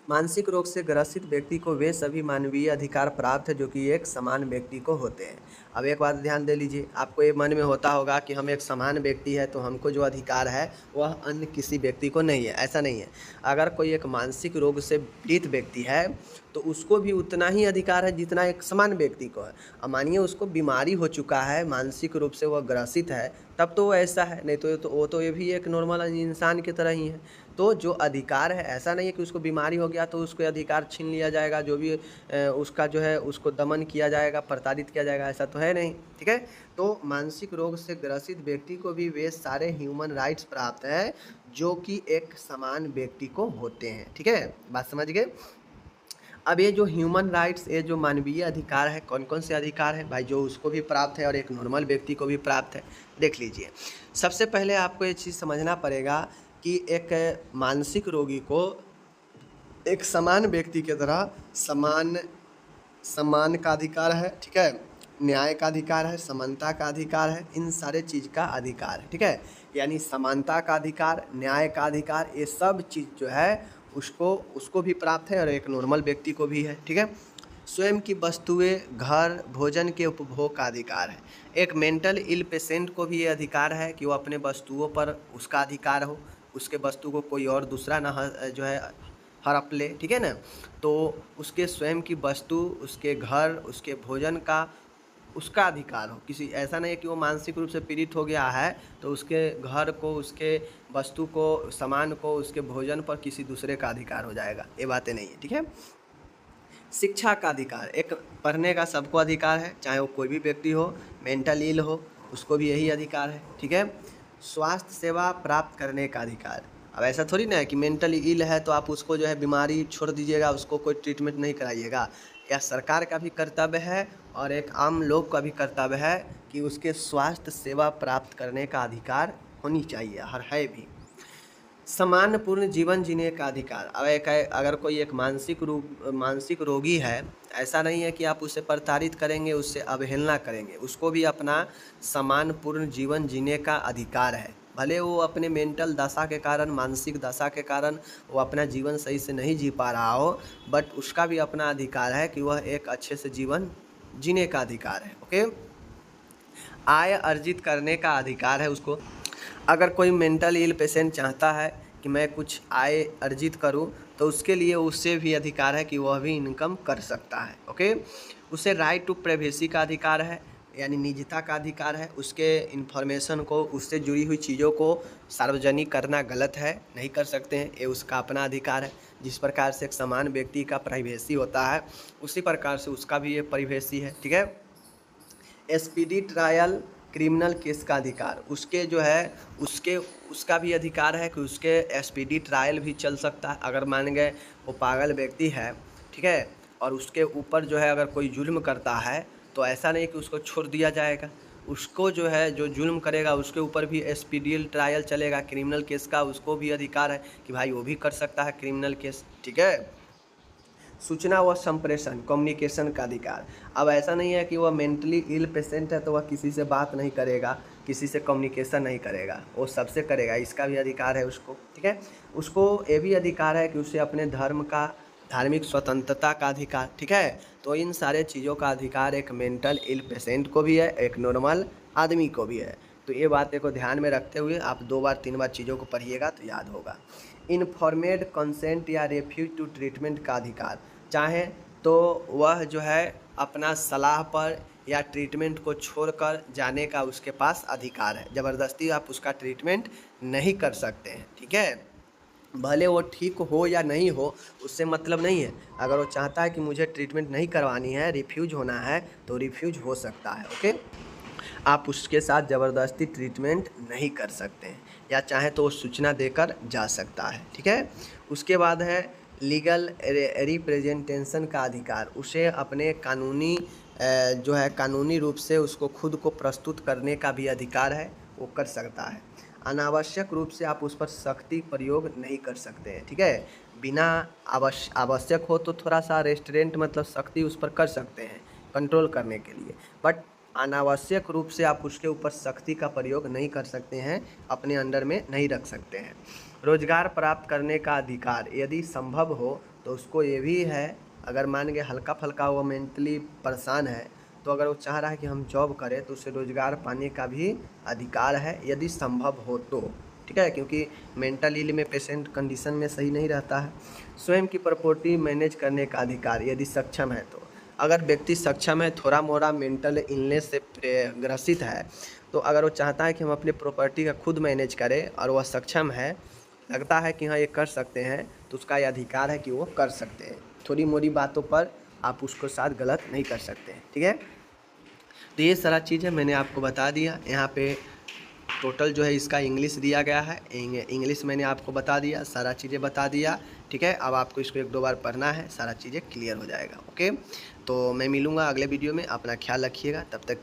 मानसिक रोग से ग्रसित व्यक्ति को वे सभी मानवीय अधिकार प्राप्त है जो कि एक समान व्यक्ति को होते हैं। अब एक बात ध्यान दे लीजिए, आपको ये मन में होता होगा कि हम एक समान व्यक्ति है तो हमको जो अधिकार है वह अन्य किसी व्यक्ति को नहीं है। ऐसा नहीं है। अगर कोई एक मानसिक रोग से पीड़ित व्यक्ति है तो उसको भी उतना ही अधिकार है जितना एक समान व्यक्ति को है। अब मानिए उसको बीमारी हो चुका है, मानसिक रूप से वह ग्रसित है, तब तो वो ऐसा है, नहीं तो वो तो ये भी एक नॉर्मल इंसान की तरह ही है। तो जो अधिकार है, ऐसा नहीं है कि उसको बीमारी हो गया तो उसको अधिकार छीन लिया जाएगा, जो भी उसका जो है उसको दमन किया जाएगा, प्रताड़ित किया जाएगा, ऐसा तो है नहीं। ठीक है, तो मानसिक रोग से ग्रसित व्यक्ति को भी वे सारे ह्यूमन राइट्स प्राप्त है जो कि एक समान व्यक्ति को होते हैं। ठीक है, बात समझ गए। अब ये जो ह्यूमन राइट्स, ये जो मानवीय अधिकार है, कौन कौन से अधिकार है भाई, जो उसको भी प्राप्त है और एक नॉर्मल व्यक्ति को भी प्राप्त है, देख लीजिए। सबसे पहले आपको ये चीज़ समझना पड़ेगा कि एक मानसिक रोगी को एक समान व्यक्ति की तरह सम्मान का अधिकार है। ठीक है, न्याय का अधिकार है, समानता का अधिकार है, इन सारे चीज़ का अधिकार है। ठीक है, यानी समानता का अधिकार, न्याय का अधिकार, ये सब चीज़ जो है उसको भी प्राप्त है और एक नॉर्मल व्यक्ति को भी है। ठीक है, स्वयं की वस्तुएं, घर, भोजन के उपभोग का अधिकार है। एक मेंटल इल पेशेंट को भी ये अधिकार है कि वो अपने वस्तुओं पर उसका अधिकार हो, उसके वस्तु को कोई और दूसरा ना जो है हड़प ले। ठीक है ना, तो उसके स्वयं की वस्तु, उसके घर, उसके भोजन का उसका अधिकार हो। किसी ऐसा नहीं है कि वो मानसिक रूप से पीड़ित हो गया है तो उसके घर को, उसके वस्तु को, सामान को, उसके भोजन पर किसी दूसरे का अधिकार हो जाएगा, ये बातें नहीं है। ठीक है, शिक्षा का अधिकार, एक पढ़ने का सबको अधिकार है, चाहे वो कोई भी व्यक्ति हो, मेंटल इल हो, उसको भी यही अधिकार है। ठीक है, स्वास्थ्य सेवा प्राप्त करने का अधिकार। अब ऐसा थोड़ी ना है कि मेंटली इल है तो आप उसको जो है बीमारी छोड़ दीजिएगा, उसको कोई ट्रीटमेंट नहीं कराइएगा। यह सरकार का भी कर्तव्य है और एक आम लोग का भी कर्तव्य है कि उसके स्वास्थ्य सेवा प्राप्त करने का अधिकार होनी चाहिए, हर है भी। समान पूर्ण जीवन जीने का अधिकार। अब अगर कोई एक मानसिक रोगी है, ऐसा नहीं है कि आप उसे प्रताड़ित करेंगे, उससे अवहेलना करेंगे, उसको भी अपना समान पूर्ण जीवन जीने का अधिकार है। भले वो अपने मेंटल दशा के कारण, मानसिक दशा के कारण वो अपना जीवन सही से नहीं जी पा रहा हो, बट उसका भी अपना अधिकार है कि वह एक अच्छे से जीवन जीने का अधिकार है। ओके, आय अर्जित करने का अधिकार है उसको। अगर कोई मेंटल इल पेशेंट चाहता है कि मैं कुछ आय अर्जित करूं, तो उसके लिए उससे भी अधिकार है कि वह भी इनकम कर सकता है। ओके, उसे राइट टू प्राइवेसी का अधिकार है, यानी निजता का अधिकार है। उसके इन्फॉर्मेशन को, उससे जुड़ी हुई चीज़ों को सार्वजनिक करना गलत है, नहीं कर सकते हैं, ये उसका अपना अधिकार है। जिस प्रकार से एक समान व्यक्ति का प्राइवेसी होता है, उसी प्रकार से उसका भी ये प्राइवेसी है। ठीक है, एसपीडी ट्रायल क्रिमिनल केस का अधिकार। उसके जो है उसका भी अधिकार है कि उसके एसपीडी ट्रायल भी चल सकता है। अगर मान गए वो पागल व्यक्ति है, ठीक है, और उसके ऊपर जो है अगर कोई जुल्म करता है, तो ऐसा नहीं कि उसको छोड़ दिया जाएगा। उसको जो है, जो जुल्म करेगा उसके ऊपर भी एसपीडी ट्रायल चलेगा क्रिमिनल केस का। उसको भी अधिकार है कि भाई वो भी कर सकता है क्रिमिनल केस। ठीक है, सूचना व संप्रेषण कम्युनिकेशन का अधिकार। अब ऐसा नहीं है कि वह मेंटली इल पेशेंट है तो वह किसी से बात नहीं करेगा, किसी से कम्युनिकेशन नहीं करेगा, वो सबसे करेगा, इसका भी अधिकार है उसको। ठीक है, उसको ये भी अधिकार है कि उसे अपने धर्म का, धार्मिक स्वतंत्रता का अधिकार। ठीक है, तो इन सारे चीज़ों का अधिकार एक मेंटल इल पेशेंट को भी है, एक नॉर्मल आदमी को भी है। तो ये बातें को ध्यान में रखते हुए आप 2 बार 3 बार चीज़ों को पढ़िएगा तो याद होगा। इन्फॉर्मेड कंसेंट या रेफ्यूज टू ट्रीटमेंट का अधिकार। चाहे तो वह जो है अपना सलाह पर या ट्रीटमेंट को छोड़कर जाने का उसके पास अधिकार है। ज़बरदस्ती आप उसका ट्रीटमेंट नहीं कर सकते हैं। ठीक है, भले वो ठीक हो या नहीं हो, उससे मतलब नहीं है। अगर वो चाहता है कि मुझे ट्रीटमेंट नहीं करवानी है, रिफ्यूज होना है, तो रिफ्यूज हो सकता है। ओके, आप उसके साथ ज़बरदस्ती ट्रीटमेंट नहीं कर सकते हैं, या चाहे तो वो सूचना देकर जा सकता है। ठीक है, उसके बाद है लीगल रिप्रेजेंटेशन का अधिकार। उसे अपने कानूनी जो है कानूनी रूप से उसको खुद को प्रस्तुत करने का भी अधिकार है, वो कर सकता है। अनावश्यक रूप से आप उस पर सख्ती प्रयोग नहीं कर सकते हैं। ठीक है, बिना आवश्यक हो तो थोड़ा सा रेस्ट्रेंट मतलब सख्ती उस पर कर सकते हैं कंट्रोल करने के लिए, बट अनावश्यक रूप से आप उसके ऊपर सख्ती का प्रयोग नहीं कर सकते हैं, अपने अंडर में नहीं रख सकते हैं। रोजगार प्राप्त करने का अधिकार, यदि संभव हो तो उसको ये भी है। अगर मान के हल्का फल्का वो मेंटली परेशान है, तो अगर वो चाह रहा है कि हम जॉब करें, तो उसे रोजगार पाने का भी अधिकार है, यदि संभव हो तो। ठीक है, क्योंकि मेंटल इल में पेशेंट कंडीशन में सही नहीं रहता है। स्वयं की प्रॉपर्टी मैनेज करने का अधिकार, यदि सक्षम है तो। अगर व्यक्ति सक्षम है, थोड़ा मोड़ा मेंटल इलनेस से ग्रसित है, तो अगर वो चाहता है कि हम अपनी प्रॉपर्टी का खुद मैनेज करें और वह सक्षम है, लगता है कि हाँ ये कर सकते हैं, तो उसका ये अधिकार है कि वो कर सकते हैं। थोड़ी मोड़ी बातों पर आप उसको साथ गलत नहीं कर सकते हैं। ठीक है, तो ये सारा चीज़ें मैंने आपको बता दिया। यहाँ पे टोटल जो है इसका इंग्लिश दिया गया है, इंग्लिश मैंने आपको बता दिया, सारा चीज़ें बता दिया। ठीक है, अब आपको इसको 1-2 बार पढ़ना है, सारा चीज़ें क्लियर हो जाएगा। ओके, तो मैं मिलूँगा अगले वीडियो में, अपना ख्याल रखिएगा, तब तक